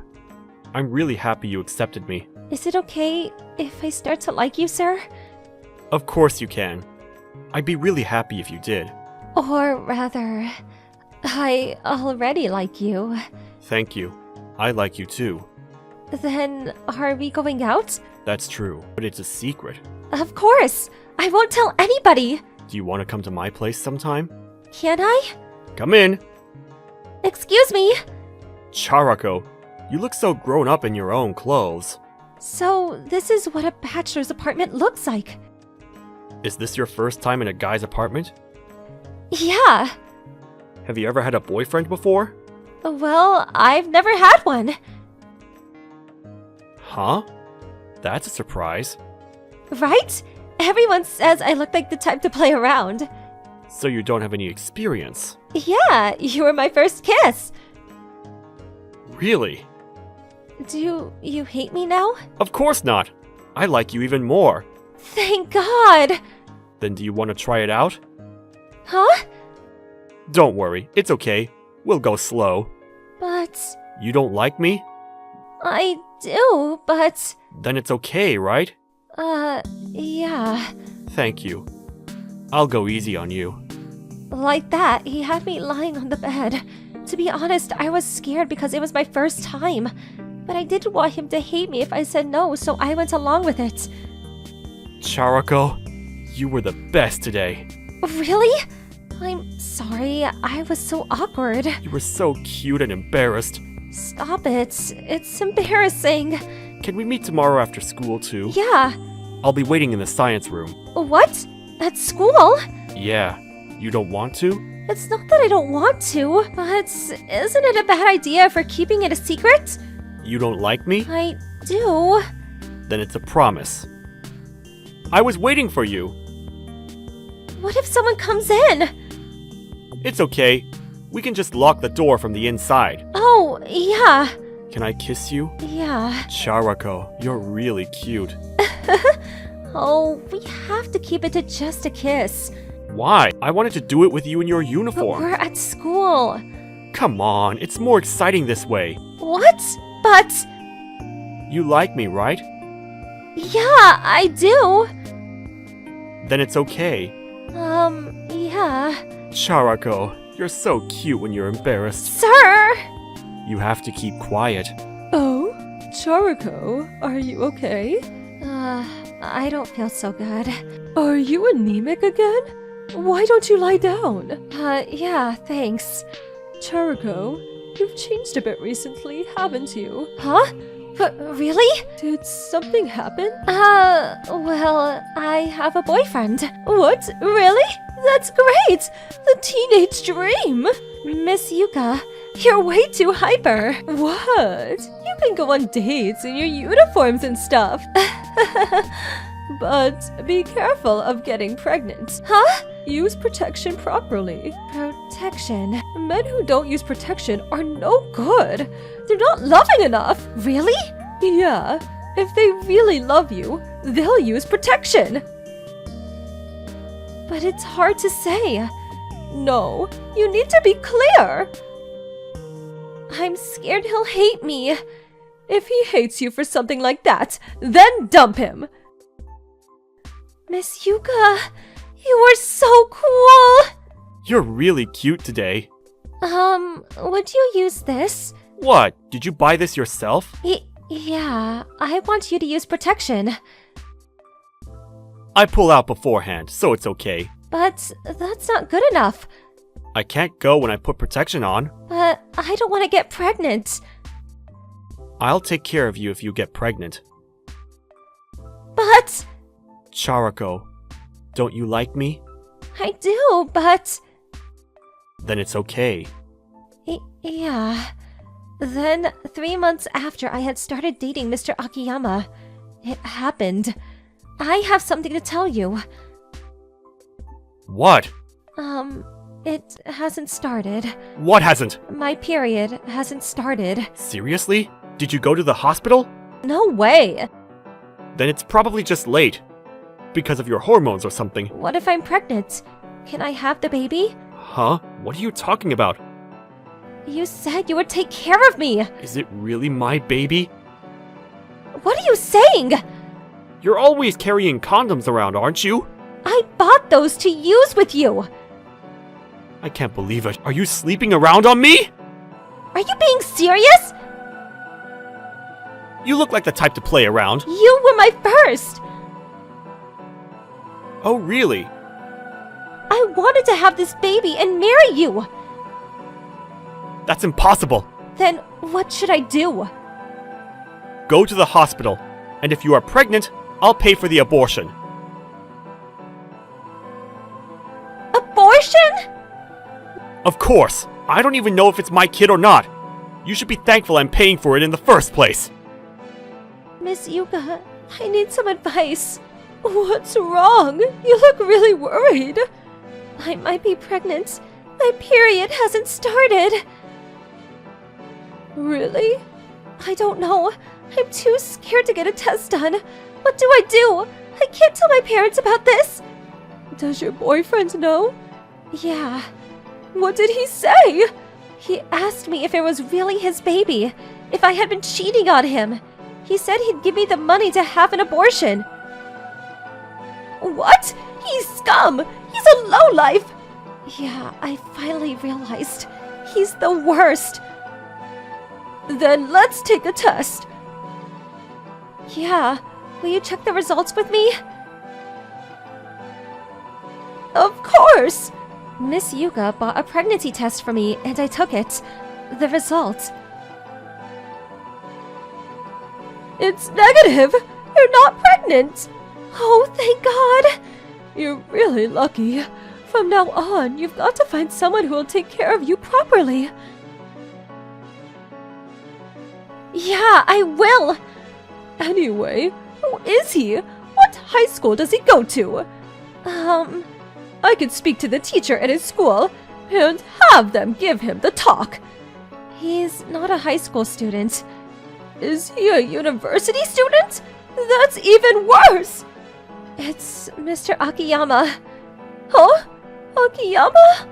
I'm really happy you accepted me. Is it okay if I start to like you, sir? Of course you can. I'd be really happy if you did. Or rather, I already like you. Thank you. I like you too. Then, are we going out? That's true, but it's a secret. Of course! I won't tell anybody! Do you want to come to my place sometime? Can I? Come in! Excuse me! Charako, you look so grown up in your own clothes. So, this is what a bachelor's apartment looks like. Is this your first time in a guy's apartment? Yeah! Have you ever had a boyfriend before? Well, I've never had one. Huh? That's a surprise. Right? Everyone says I look like the type to play around. So you don't have any experience? Yeah, you were my first kiss. Really? Do you hate me now? Of course not! I like you even more. Thank God! Then do you want to try it out? Huh? Don't worry, it's okay. We'll go slow. But... You don't like me? I do, but... Then it's okay, right? Yeah. Thank you. I'll go easy on you. Like that, he had me lying on the bed. To be honest, I was scared because it was my first time. But I didn't want him to hate me if I said no, so I went along with it. Charako, you were the best today. Really? I'm sorry, I was so awkward. You were so cute and embarrassed. Stop it. It's embarrassing. Can we meet tomorrow after school too? Yeah. I'll be waiting in the science room. What? At school? Yeah. You don't want to? It's not that I don't want to, but isn't it a bad idea for keeping it a secret? You don't like me? I do. Then it's a promise. I was waiting for you. What if someone comes in? It's okay. We can just lock the door from the inside. Oh, yeah. Can I kiss you? Yeah. Charako, you're really cute. Oh, we have to keep it to just a kiss. Why? I wanted to do it with you in your But uniform. we're at school. Come on, it's more exciting this way. What? But... You like me, right? Yeah, I do. Then it's okay. Yeah. Charako, you're so cute when you're embarrassed. Sir! You have to keep quiet. Oh, Charako, are you okay? I don't feel so good. Are you anemic again? Why don't you lie down? Yeah, thanks. Charako, you've changed a bit recently, haven't you? Huh? But really? Did something happen? Well, I have a boyfriend. What? Really? That's great! The teenage dream! Miss Yuka, you're way too hyper. What? You can go on dates in your uniforms and stuff. But be careful of getting pregnant. Huh? Use protection properly. Protection? Men who don't use protection are no good. They're not loving enough. Really? Yeah. If they really love you, they'll use protection. But it's hard to say. No, you need to be clear. I'm scared he'll hate me. If he hates you for something like that, then dump him. Miss Yuka, you are so cool! You're really cute today. Would you use this? What? Did you buy this yourself? Yeah, I want you to use protection. I pull out beforehand, so it's okay. But that's not good enough. I can't go when I put protection on. But I don't want to get pregnant. I'll take care of you if you get pregnant. But... Charako, don't you like me? I do, but... Then it's okay. Yeah. Then, 3 months after I had started dating Mr. Akiyama, it happened. I have something to tell you. What? It hasn't started. What hasn't? My period hasn't started. Seriously? Did you go to the hospital? No way! Then it's probably just late. Because of your hormones or something. What if I'm pregnant? Can I have the baby? Huh? What are you talking about? You said you would take care of me! Is it really my baby? What are you saying? You're always carrying condoms around, aren't you? I bought those to use with you! I can't believe it. Are you sleeping around on me? Are you being serious? You look like the type to play around. You were my first! Oh, really? I wanted to have this baby and marry you! That's impossible. Then what should I do? Go to the hospital, and if you are pregnant, I'll pay for the abortion. Abortion? Of course. I don't even know if it's my kid or not. You should be thankful I'm paying for it in the first place. Miss Yuka, I need some advice. What's wrong? You look really worried. I might be pregnant. My period hasn't started. Really? I don't know. I'm too scared to get a test done. What do I do? I can't tell my parents about this. Does your boyfriend know? Yeah. What did he say? He asked me if it was really his baby, if I had been cheating on him. He said he'd give me the money to have an abortion. What? He's scum! He's a lowlife! Yeah, I finally realized. He's the worst. Then let's take a test. Yeah, will you check the results with me? Of course! Miss Yuka bought a pregnancy test for me and I took it. The result. It's negative! You're not pregnant! Oh, thank God! You're really lucky. From now on, you've got to find someone who will take care of you properly. Yeah, I will! Anyway, who is he? What high school does he go to? I could speak to the teacher at his school and have them give him the talk. He's not a high school student. Is he a university student? That's even worse! It's Mr. Akiyama. Huh? Akiyama?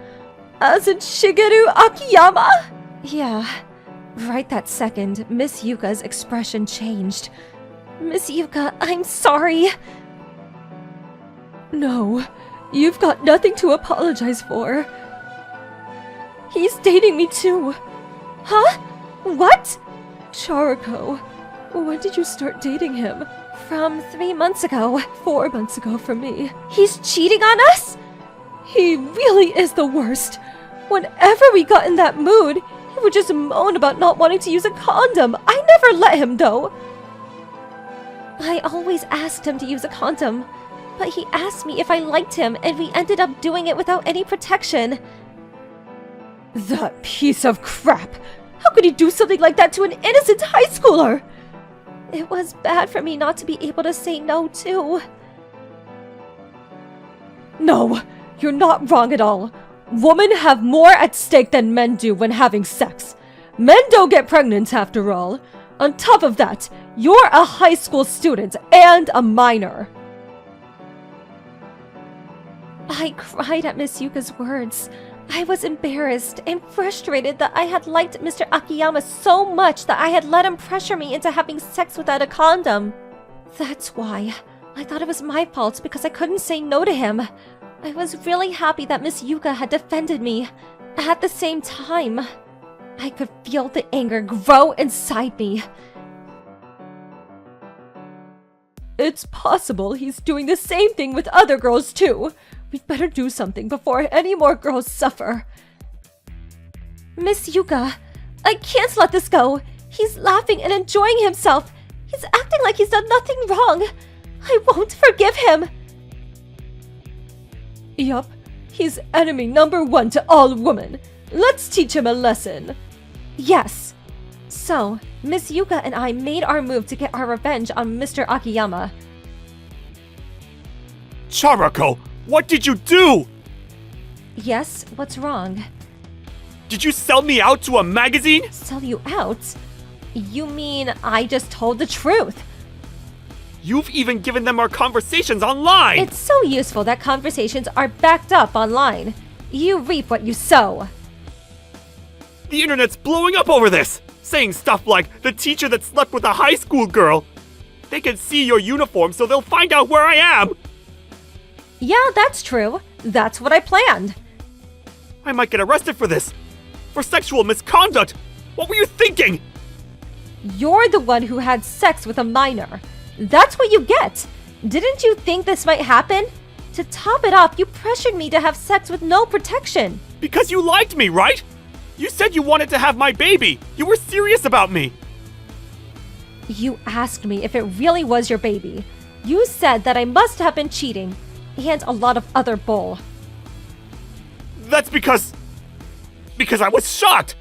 As in Shigeru Akiyama? Yeah. Right that second, Miss Yuka's expression changed. Miss Yuka, I'm sorry. No, you've got nothing to apologize for. He's dating me too. Huh? What? Charako, when did you start dating him? From 3 months ago. 4 months ago for me. He's cheating on us? He really is the worst. Whenever we got in that mood, he would just moan about not wanting to use a condom. I never let him, though. I always asked him to use a condom, but he asked me if I liked him, and we ended up doing it without any protection. That piece of crap! How could he do something like that to an innocent high schooler? It was bad for me not to be able to say no, too. No, you're not wrong at all. Women have more at stake than men do when having sex. Men don't get pregnant after all. On top of that, you're a high school student and a minor. I cried at Miss Yuka's words. I was embarrassed and frustrated that I had liked Mr. Akiyama so much that I had let him pressure me into having sex without a condom. That's why. I thought it was my fault because I couldn't say no to him. I was really happy that Miss Yuka had defended me. At the same time, I could feel the anger grow inside me. It's possible he's doing the same thing with other girls too. We'd better do something before any more girls suffer. Miss Yuka, I can't let this go. He's laughing and enjoying himself. He's acting like he's done nothing wrong. I won't forgive him. Yup, he's enemy number 1 to all women. Let's teach him a lesson. Yes. So, Miss Yuka and I made our move to get our revenge on Mr. Akiyama. Charako, what did you do? Yes, what's wrong? Did you sell me out to a magazine? Sell you out? You mean I just told the truth? You've even given them our conversations online! It's so useful that conversations are backed up online. You reap what you sow. The internet's blowing up over this! Saying stuff like, the teacher that slept with a high school girl! They can see your uniform so they'll find out where I am! Yeah, that's true. That's what I planned. I might get arrested for this! For sexual misconduct! What were you thinking? You're the one who had sex with a minor. That's what you get. Didn't you think this might happen? To top it off, you pressured me to have sex with no protection. Because you liked me, right? You said you wanted to have my baby! You were serious about me! You asked me if it really was your baby. You said that I must have been cheating, and a lot of other bull. That's because I was shocked!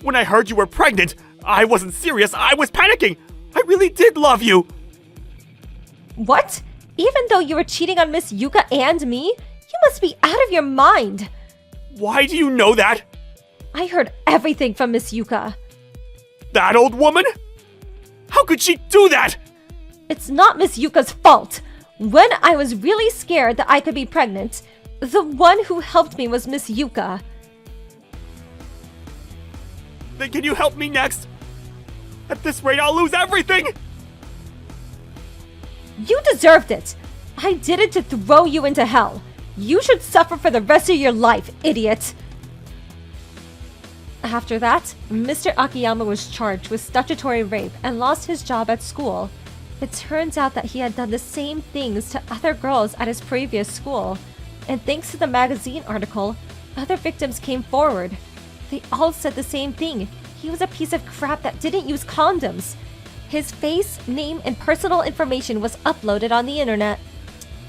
When I heard you were pregnant, I wasn't serious, I was panicking! I really did love you! What? Even though you were cheating on Miss Yuka and me? You must be out of your mind! Why do you know that? I heard everything from Miss Yuka. That old woman? How could she do that? It's not Miss Yuka's fault. When I was really scared that I could be pregnant, the one who helped me was Miss Yuka. Then can you help me next? At this rate, I'll lose everything! You deserved it. I did it to throw you into hell. You should suffer for the rest of your life, idiot. After that, Mr. Akiyama was charged with statutory rape and lost his job at school. It turns out that he had done the same things to other girls at his previous school. And thanks to the magazine article, other victims came forward. They all said the same thing. He was a piece of crap that didn't use condoms. His face, name, and personal information was uploaded on the internet.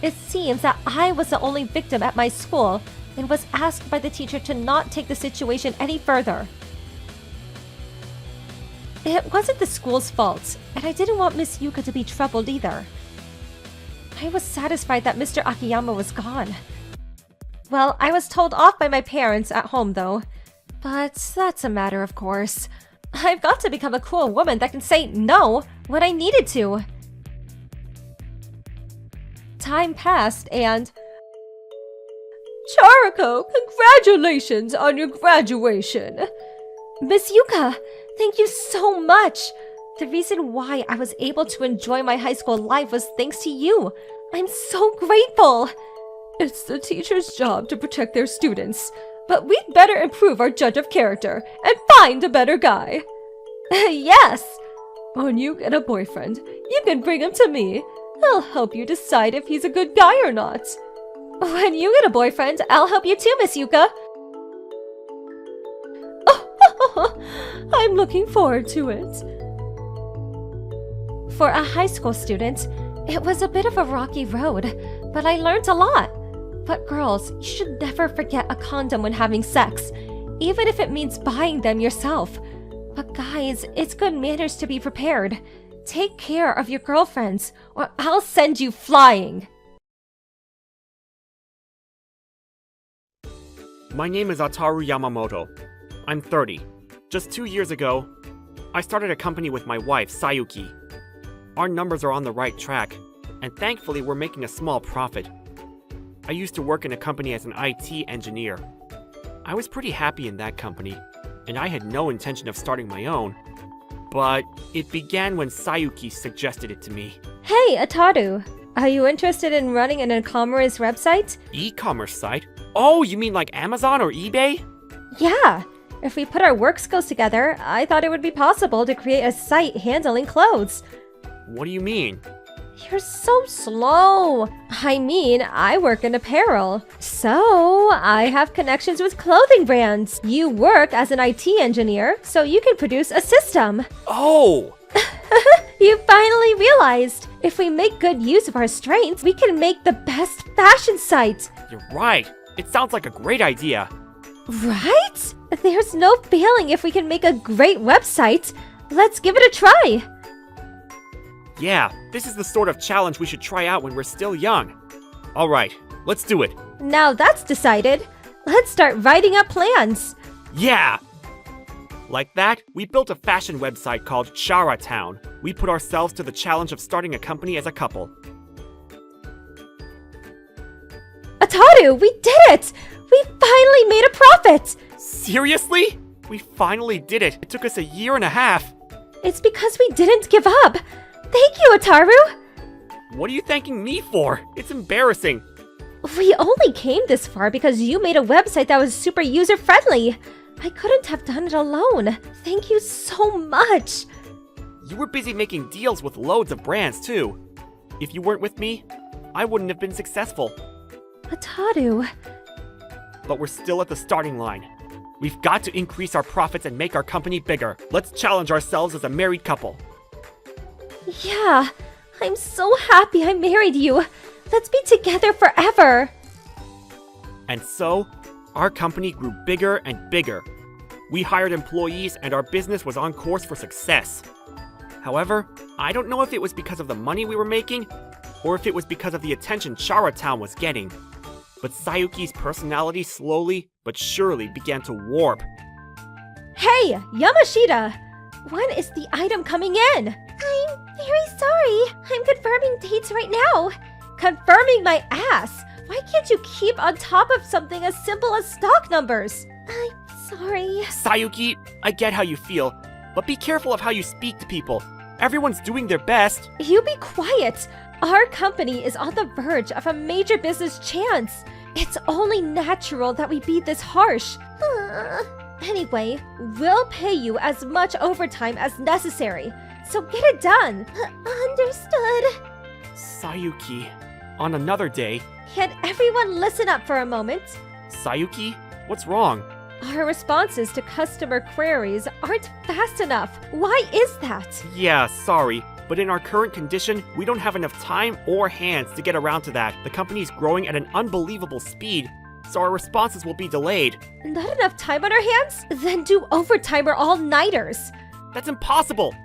It seems that I was the only victim at my school and was asked by the teacher to not take the situation any further. It wasn't the school's fault, and I didn't want Miss Yuka to be troubled either. I was satisfied that Mr. Akiyama was gone. Well, I was told off by my parents at home though. But that's a matter of course. I've got to become a cool woman that can say no when I needed to. Time passed and... Charako, congratulations on your graduation! Miss Yuka, thank you so much! The reason why I was able to enjoy my high school life was thanks to you. I'm so grateful! It's the teacher's job to protect their students, but we'd better improve our judge of character and find a better guy. Yes! When you get a boyfriend, you can bring him to me. I'll help you decide if he's a good guy or not. When you get a boyfriend, I'll help you too, Miss Yuka. Oh, I'm looking forward to it. For a high school student, it was a bit of a rocky road, but I learned a lot. But girls, you should never forget a condom when having sex, even if it means buying them yourself. But guys, it's good manners to be prepared. Take care of your girlfriends, or I'll send you flying. My name is Ataru Yamamoto. I'm 30. Just 2 years ago, I started a company with my wife, Sayuki. Our numbers are on the right track, and thankfully we're making a small profit. I used to work in a company as an IT engineer. I was pretty happy in that company, and I had no intention of starting my own. But it began when Sayuki suggested it to me. Hey, Ataru, are you interested in running an e-commerce website? E-commerce site? Oh, you mean like Amazon or eBay? Yeah. If we put our work skills together, I thought it would be possible to create a site handling clothes. What do you mean? You're so slow. I mean, I work in apparel. So, I have connections with clothing brands. You work as an IT engineer, so you can produce a system. Oh! You finally realized. If we make good use of our strengths, we can make the best fashion site. You're right. It sounds like a great idea. Right? There's no failing if we can make a great website. Let's give it a try. Yeah, this is the sort of challenge we should try out when we're still young. Alright, let's do it. Now that's decided. Let's start writing up plans. Yeah! Like that, we built a fashion website called Charatown. We put ourselves to the challenge of starting a company as a couple. Ataru, we did it! We finally made a profit! Seriously? We finally did it. It took us 1.5 years. It's because we didn't give up. Thank you, Ataru! What are you thanking me for? It's embarrassing. We only came this far because you made a website that was super user-friendly. I couldn't have done it alone. Thank you so much. You were busy making deals with loads of brands, too. If you weren't with me, I wouldn't have been successful. Ataru... But we're still at the starting line. We've got to increase our profits and make our company bigger. Let's challenge ourselves as a married couple. Yeah, I'm so happy I married you. Let's be together forever. And so, our company grew bigger and bigger. We hired employees and our business was on course for success. However, I don't know if it was because of the money we were making or if it was because of the attention Charatown was getting. But Sayuki's personality slowly but surely began to warp. Hey, Yamashita! When is the item coming in? I'm very sorry. I'm confirming dates right now. Confirming my ass! Why can't you keep on top of something as simple as stock numbers? I'm sorry. Sayuki, I get how you feel, but be careful of how you speak to people. Everyone's doing their best. You be quiet! Our company is on the verge of a major business chance. It's only natural that we be this harsh. Anyway, we'll pay you as much overtime as necessary, so get it done. Understood. Sayuki, on another day... Can everyone listen up for a moment? Sayuki, what's wrong? Our responses to customer queries aren't fast enough. Why is that? Yeah, sorry, but in our current condition, we don't have enough time or hands to get around to that. The company's growing at an unbelievable speed, so our responses will be delayed. Not enough time on our hands? Then do overtime or all-nighters. That's impossible!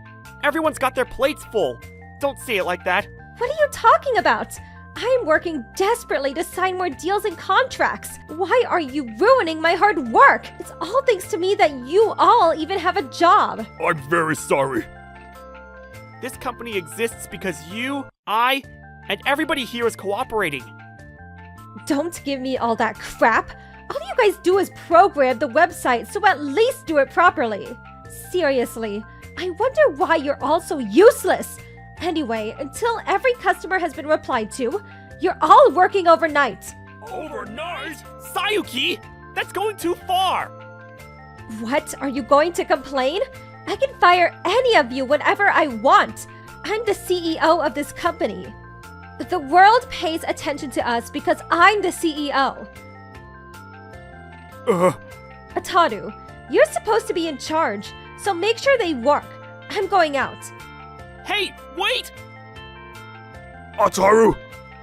Everyone's got their plates full. Don't say it like that. What are you talking about? I'm working desperately to sign more deals and contracts. Why are you ruining my hard work? It's all thanks to me that you all even have a job. I'm very sorry. This company exists because you, I, and everybody here is cooperating. Don't give me all that crap. All you guys do is program the website, so at least do it properly. Seriously, I wonder why you're all so useless. Anyway, until every customer has been replied to, you're all working overnight. Overnight? Sayuki! That's going too far! What? Are you going to complain? I can fire any of you whenever I want. I'm the CEO of this company. The world pays attention to us because I'm the CEO. Ataru, you're supposed to be in charge, so make sure they work. I'm going out. Hey, wait! Ataru,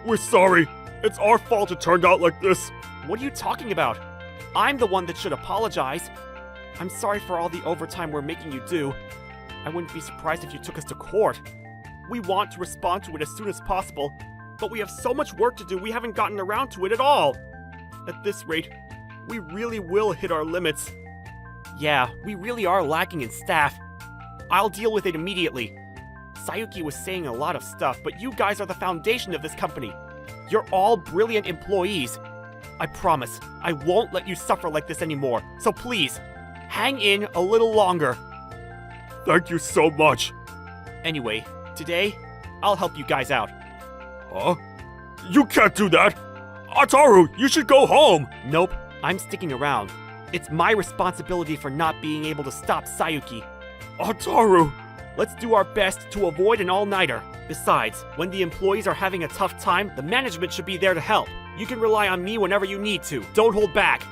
we're sorry. It's our fault it turned out like this. What are you talking about? I'm the one that should apologize. I'm sorry for all the overtime we're making you do. I wouldn't be surprised if you took us to court. We want to respond to it as soon as possible, but we have so much work to do we haven't gotten around to it at all. At this rate, we really will hit our limits. Yeah, we really are lacking in staff. I'll deal with it immediately. Sayuki was saying a lot of stuff, but you guys are the foundation of this company. You're all brilliant employees. I promise, I won't let you suffer like this anymore, so please, hang in a little longer. Thank you so much. Anyway, today, I'll help you guys out. Huh? You can't do that! Ataru, you should go home! Nope, I'm sticking around. It's my responsibility for not being able to stop Sayuki. Ataru! Let's do our best to avoid an all-nighter. Besides, when the employees are having a tough time, the management should be there to help. You can rely on me whenever you need to. Don't hold back.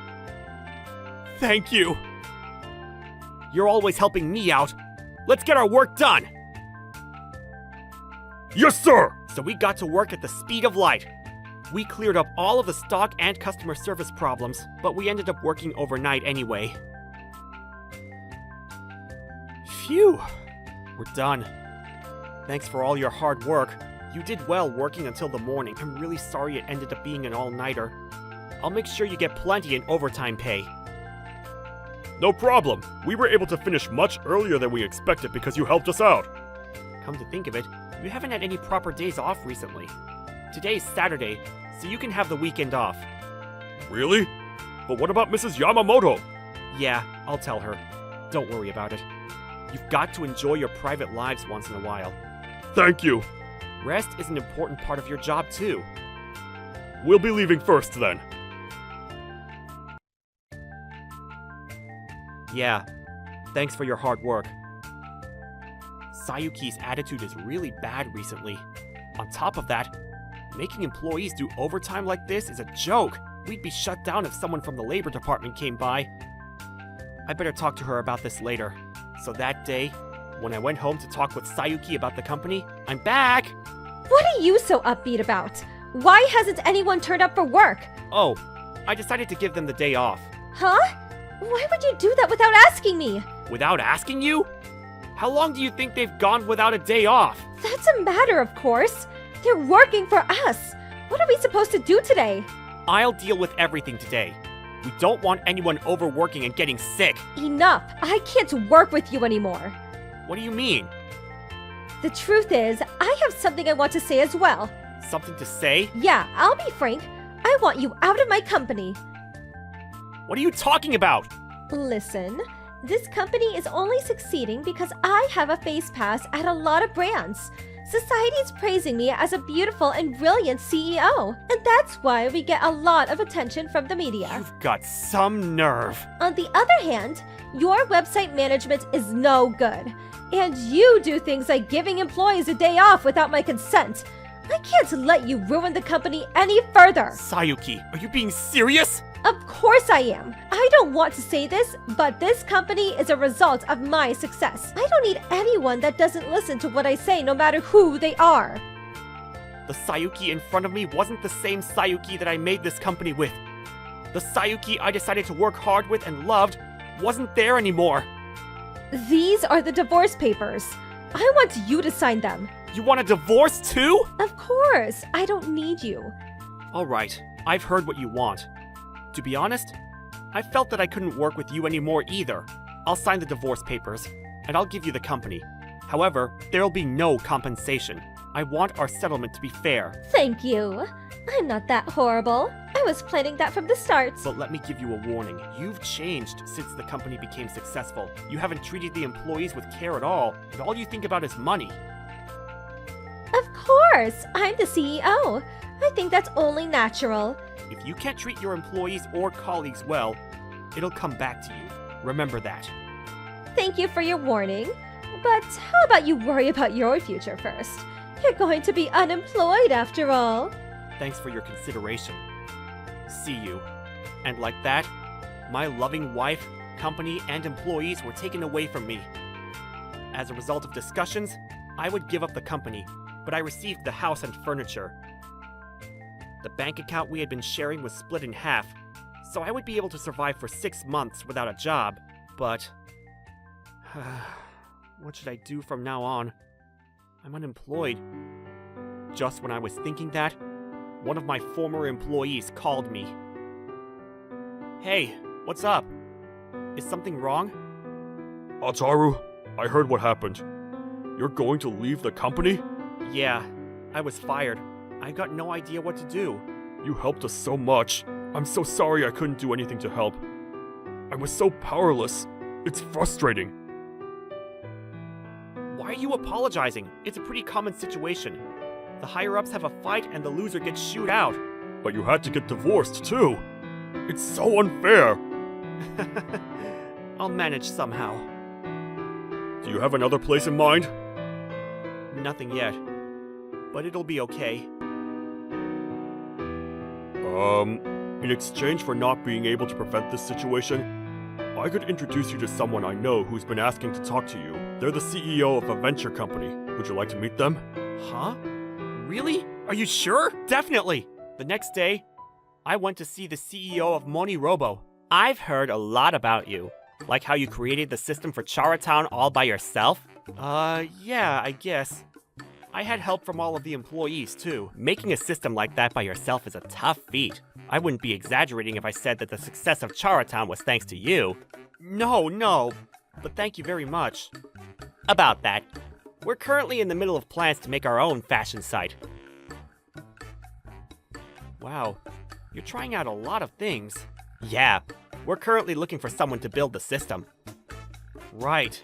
Thank you. You're always helping me out. Let's get our work done. Yes, sir! So we got to work at the speed of light. We cleared up all of the stock and customer service problems, but we ended up working overnight anyway. Phew. We're done. Thanks for all your hard work. You did well working until the morning. I'm really sorry it ended up being an all-nighter. I'll make sure you get plenty in overtime pay. No problem. We were able to finish much earlier than we expected because you helped us out. Come to think of it, you haven't had any proper days off recently. Today's Saturday, so you can have the weekend off. Really? But what about Mrs. Yamamoto? Yeah, I'll tell her. Don't worry about it. You've got to enjoy your private lives once in a while. Thank you. Rest is an important part of your job, too. We'll be leaving first, then. Yeah, thanks for your hard work. Sayuki's attitude is really bad recently. On top of that, making employees do overtime like this is a joke. We'd be shut down if someone from the labor department came by. I better talk to her about this later. So that day, when I went home to talk with Sayuki about the company, I'm back! What are you so upbeat about? Why hasn't anyone turned up for work? Oh, I decided to give them the day off. Huh? Why would you do that without asking me? Without asking you? How long do you think they've gone without a day off? That's a matter of course. They're working for us. What are we supposed to do today? I'll deal with everything today. We don't want anyone overworking and getting sick. Enough. I can't work with you anymore. What do you mean? The truth is, I have something I want to say as well. Something to say? Yeah, I'll be frank. I want you out of my company. What are you talking about? Listen, this company is only succeeding because I have a face pass at a lot of brands. Society's praising me as a beautiful and brilliant CEO, and that's why we get a lot of attention from the media. You've got some nerve. On the other hand, your website management is no good, and you do things like giving employees a day off without my consent. I can't let you ruin the company any further. Sayuki, are you being serious? Of course I am. I don't want to say this, but this company is a result of my success. I don't need anyone that doesn't listen to what I say no matter who they are. The Sayuki in front of me wasn't the same Sayuki that I made this company with. The Sayuki I decided to work hard with and loved wasn't there anymore. These are the divorce papers. I want you to sign them. You want a divorce too? Of course. I don't need you. Alright, I've heard what you want. To be honest, I felt that I couldn't work with you anymore either. I'll sign the divorce papers, and I'll give you the company. However, there'll be no compensation. I want our settlement to be fair. Thank you. I'm not that horrible. I was planning that from the start. But let me give you a warning. You've changed since the company became successful. You haven't treated the employees with care at all, and all you think about is money. Of course! I'm the CEO. I think that's only natural. If you can't treat your employees or colleagues well, it'll come back to you. Remember that. thank you for your warning. But how about you worry about your future first? You're going to be unemployed after all. Thanks for your consideration. See you. And like that, my loving wife, company, and employees were taken away from me. As a result of discussions, I would give up the company, but I received the house and furniture. The bank account we had been sharing was split in half, so I would be able to survive for 6 months without a job, but... what should I do from now on? I'm unemployed. Just when I was thinking that, one of my former employees called me. Hey, what's up? Is something wrong? Ataru, I heard what happened. You're going to leave the company? Yeah, I was fired. I got no idea what to do. You helped us so much. I'm so sorry I couldn't do anything to help. I was so powerless. It's frustrating. Why are you apologizing? It's a pretty common situation. The higher-ups have a fight and the loser gets shooed out. But you had to get divorced, too. It's so unfair. I'll manage somehow. Do you have another place in mind? Nothing yet. But it'll be okay. In exchange for not being able to prevent this situation, I could introduce you to someone I know who's been asking to talk to you. They're the CEO of a venture company. Would you like to meet them? Huh? Really? Are you sure? Definitely! The next day, I went to see the CEO of MoniRobo. I've heard a lot about you. Like how you created the system for Charatown all by yourself? Yeah, I guess. I had help from all of the employees, too. Making a system like that by yourself is a tough feat. I wouldn't be exaggerating if I said that the success of Charatown was thanks to you. No, but thank you very much. About that, we're currently in the middle of plans to make our own fashion site. Wow, you're trying out a lot of things. Yeah, we're currently looking for someone to build the system. Right,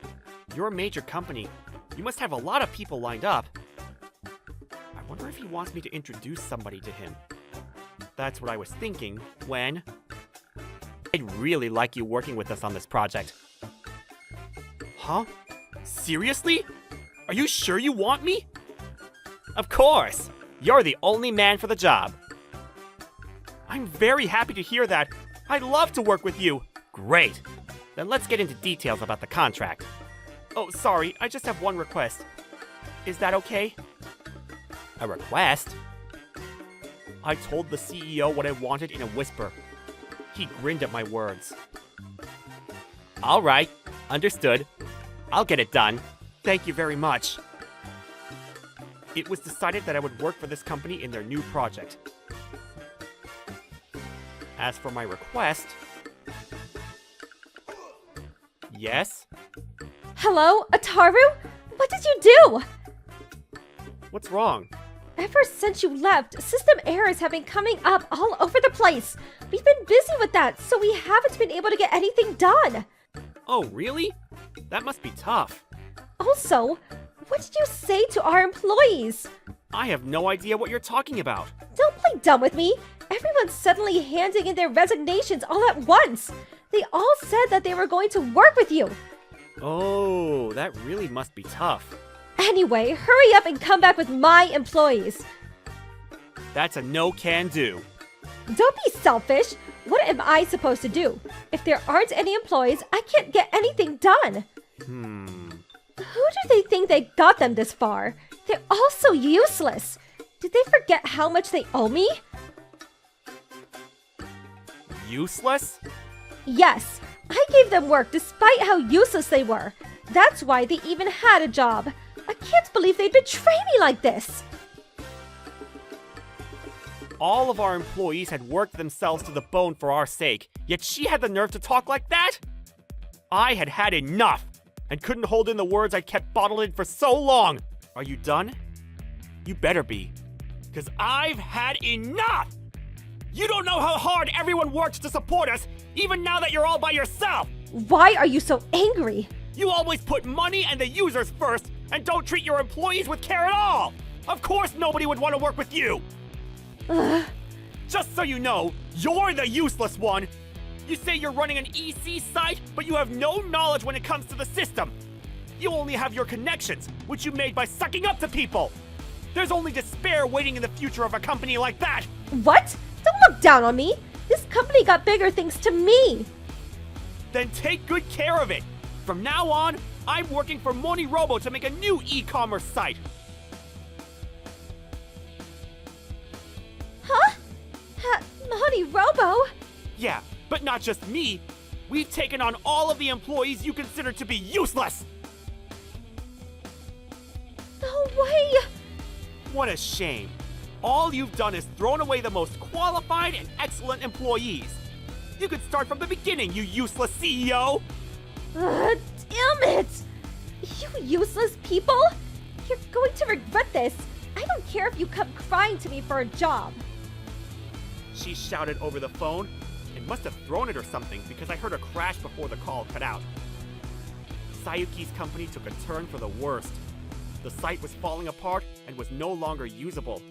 you're a major company. You must have a lot of people lined up. I wonder if he wants me to introduce somebody to him. That's what I was thinking when... I'd really like you working with us on this project. Huh? Seriously? Are you sure you want me? Of course! You're the only man for the job. I'm very happy to hear that. I'd love to work with you. Great. Then let's get into details about the contract. Oh, sorry, I just have one request. Is that okay? A request? I told the CEO what I wanted in a whisper. He grinned at my words. All right, understood. I'll get it done. Thank you very much. It was decided that I would work for this company in their new project. As for my request... Yes? Hello, Ataru? What did you do? What's wrong? Ever since you left, system errors have been coming up all over the place. We've been busy with that, so we haven't been able to get anything done. Oh, really? That must be tough. Also, what did you say to our employees? I have no idea what you're talking about. Don't play dumb with me. Everyone's suddenly handing in their resignations all at once. They all said that they were going to work with you. Oh, that really must be tough. Anyway, hurry up and come back with my employees. That's a no-can-do. Don't be selfish. What am I supposed to do? If there aren't any employees, I can't get anything done. Who do they think they got them this far? They're all so useless. Did they forget how much they owe me? Useless? Yes, I gave them work despite how useless they were. That's why they even had a job. I can't believe they'd betray me like this. All of our employees had worked themselves to the bone for our sake, yet she had the nerve to talk like that? I had had enough, and couldn't hold in the words I'd kept bottled in for so long. Are you done? You better be, because I've had enough! You don't know how hard everyone worked to support us, even now that you're all by yourself! Why are you so angry? You always put money and the users first, and don't treat your employees with care at all! Of course nobody would want to work with you! Just so you know, you're the useless one! You say you're running an EC site, but you have no knowledge when it comes to the system. You only have your connections, which you made by sucking up to people. There's only despair waiting in the future of a company like that. What? Don't look down on me. This company got bigger thanks to me. Then take good care of it. From now on, I'm working for MoniRobo to make a new e-commerce site. Huh? MoniRobo? Yeah, but not just me. We've taken on all of the employees you consider to be useless. No way. What a shame. All you've done is thrown away the most qualified and excellent employees. You could start from the beginning, you useless CEO! Damn it! You useless people! You're going to regret this. I don't care if you come crying to me for a job. She shouted over the phone and must have thrown it or something because I heard a crash before the call cut out. Sayuki's company took a turn for the worst. The site was falling apart and was no longer usable.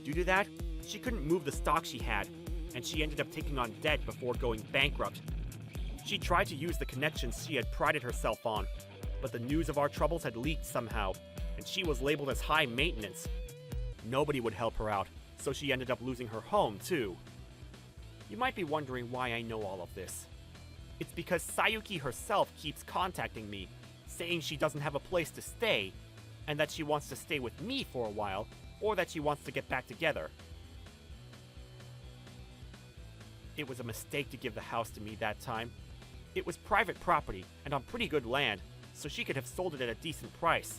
Due to that, she couldn't move the stock she had, and she ended up taking on debt before going bankrupt. She tried to use the connections she had prided herself on, but the news of our troubles had leaked somehow, and she was labeled as high maintenance. Nobody would help her out, so she ended up losing her home, too. You might be wondering why I know all of this. It's because Sayuki herself keeps contacting me, saying she doesn't have a place to stay, and that she wants to stay with me for a while, or that she wants to get back together. It was a mistake to give the house to me that time. It was private property and on pretty good land, so she could have sold it at a decent price.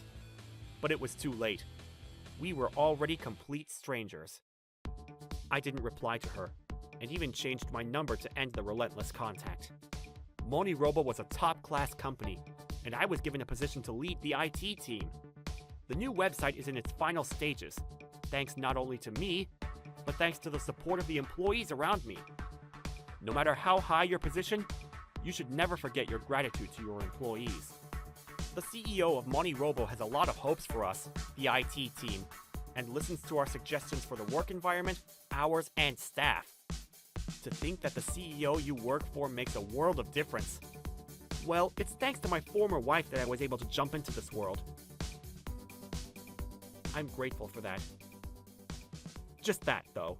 But it was too late. We were already complete strangers. I didn't reply to her, and even changed my number to end the relentless contact. MoniRobo was a top-class company, and I was given a position to lead the IT team. The new website is in its final stages, thanks not only to me, but thanks to the support of the employees around me. No matter how high your position, you should never forget your gratitude to your employees. The CEO of MoniRobo has a lot of hopes for us, the IT team, and listens to our suggestions for the work environment, hours, and staff. To think that the CEO you work for makes a world of difference. Well, it's thanks to my former wife that I was able to jump into this world. I'm grateful for that. Just that, though.